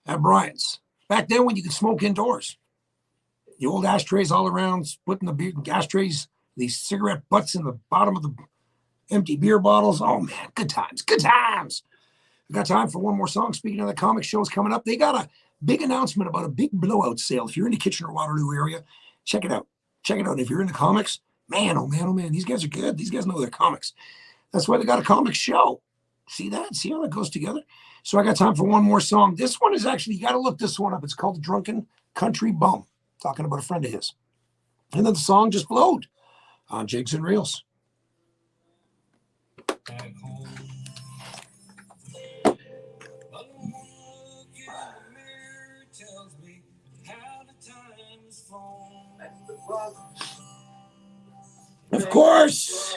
at Brian's? Back then when you could smoke indoors. The old ashtrays all around, putting the beer ashtrays, these cigarette butts in the bottom of the empty beer bottles. Oh, man, good times. I got time for one more song. Speaking of the comic shows coming up, they got a big announcement about a big blowout sale. If you're in the Kitchener-Waterloo area, check it out. If you're into comics, man, oh man, these guys are good. These guys know their comics. That's why they got a comic show. See that? See how that goes together? So I got time for one more song. This one is actually, you got to look this one up. It's called The Drunken Country Bum, talking about a friend of his. And then the song just flowed on Jigs and Reels. Back home. A look in the mirror tells me how the time has flown. Of course.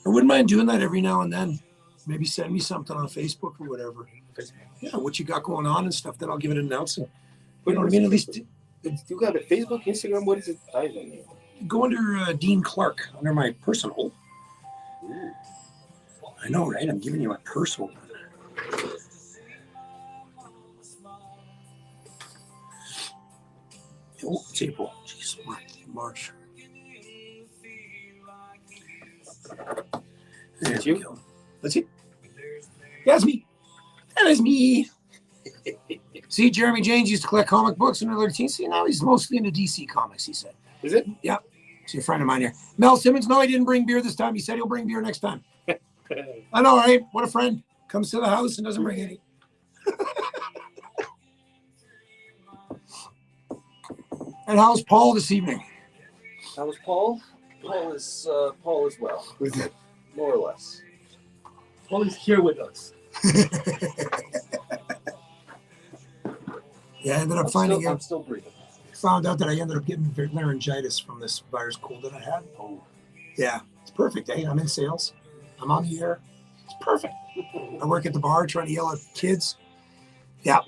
I wouldn't mind doing that every now and then. Maybe send me something on Facebook or whatever. Yeah, what you got going on and stuff. Then I'll give it an announcing. You know what I mean? At least You got a Facebook, Instagram? What is it? I don't know. go under Dean Clark, under my personal. Ooh. I know, right? I'm giving you my personal one. Oh, it's April. Jeez, March. There That's we you? go. Let's see. That's me. That is me. See, Jeremy James used to collect comic books in the 13th. See, now he's mostly into DC comics, he said. Is it? Yep. See, a friend of mine here. Mel Simmons, no, he didn't bring beer this time. He said he'll bring beer next time. I know, right? What a friend. Comes to the house and doesn't bring any. And how's Paul this evening? How was Paul? Paul is well, more or less. Paul is here with us. Yeah, I ended up finding I'm out. still breathing. Found out that I ended up getting laryngitis from this virus cold that I had. Oh, Yeah, it's perfect. Eh? I'm in sales. I'm on the air. It's perfect. I work at the bar trying to yell at kids. Yeah.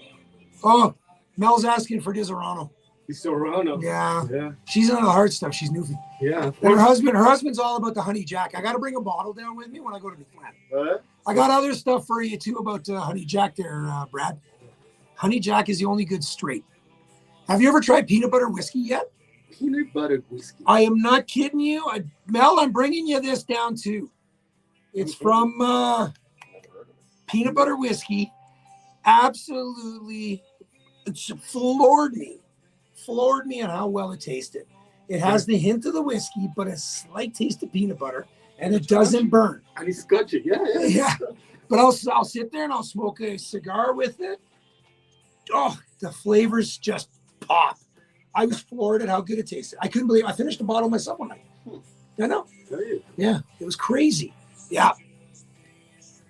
Oh, Mel's asking for Dizerano. He's still around. Yeah. Yeah. She's into the hard stuff. She's newfie. Yeah. And her husband's all about the Honey Jack. I got to bring a bottle down with me when I go to Newfoundland. I got other stuff for you too about Honey Jack there, Brad. Honey Jack is the only good straight. Have you ever tried peanut butter whiskey yet? Peanut butter whiskey. I am not kidding you. Mel, I'm bringing you this down too. It's from peanut butter whiskey. Absolutely, it's floored me on how well it tasted. It has the hint of the whiskey, but a slight taste of peanut butter, and it doesn't burn. And he's scotchy. Yeah. Yeah, but I'll sit there and I'll smoke a cigar with it. Oh, the flavors just pop. I was floored at how good it tasted. I couldn't believe I finished the bottle myself one night. I know. Yeah, it was crazy. Yeah,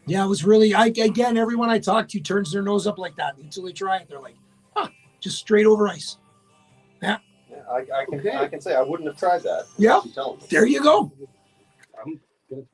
it was really. Again, everyone I talk to turns their nose up like that until they try it. They're like, "Huh, just straight over ice." Yeah. I can say I wouldn't have tried that. Yeah. You tell me. There you go. I'm good.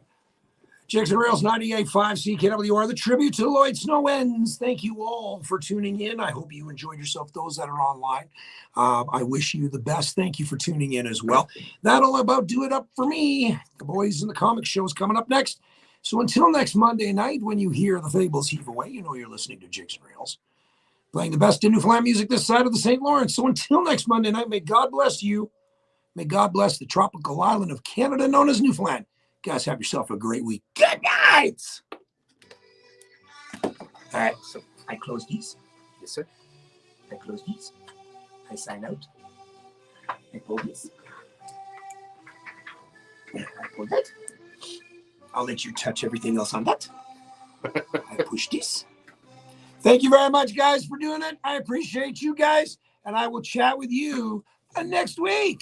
Jigs and Reels 98.5 CKWR. The tribute to Lloyd Snow ends. Thank you all for tuning in. I hope you enjoyed yourself, those that are online. I wish you the best. Thank you for tuning in as well. That'll about do it up for me. The boys in the comic show's coming up next. So until next Monday night, when you hear the fables heave away, you know you're listening to Jigs and Reels, playing the best in Newfoundland music this side of the St. Lawrence. So until next Monday night, may God bless you. May God bless the tropical island of Canada known as Newfoundland. Guys, have yourself a great week. Good night. All right, so I close these. Yes, sir. I close these. I sign out. I pull this. I pull that. I'll let you touch everything else on that. I push this. Thank you very much, guys, for doing it. I appreciate you guys, and I will chat with you next week.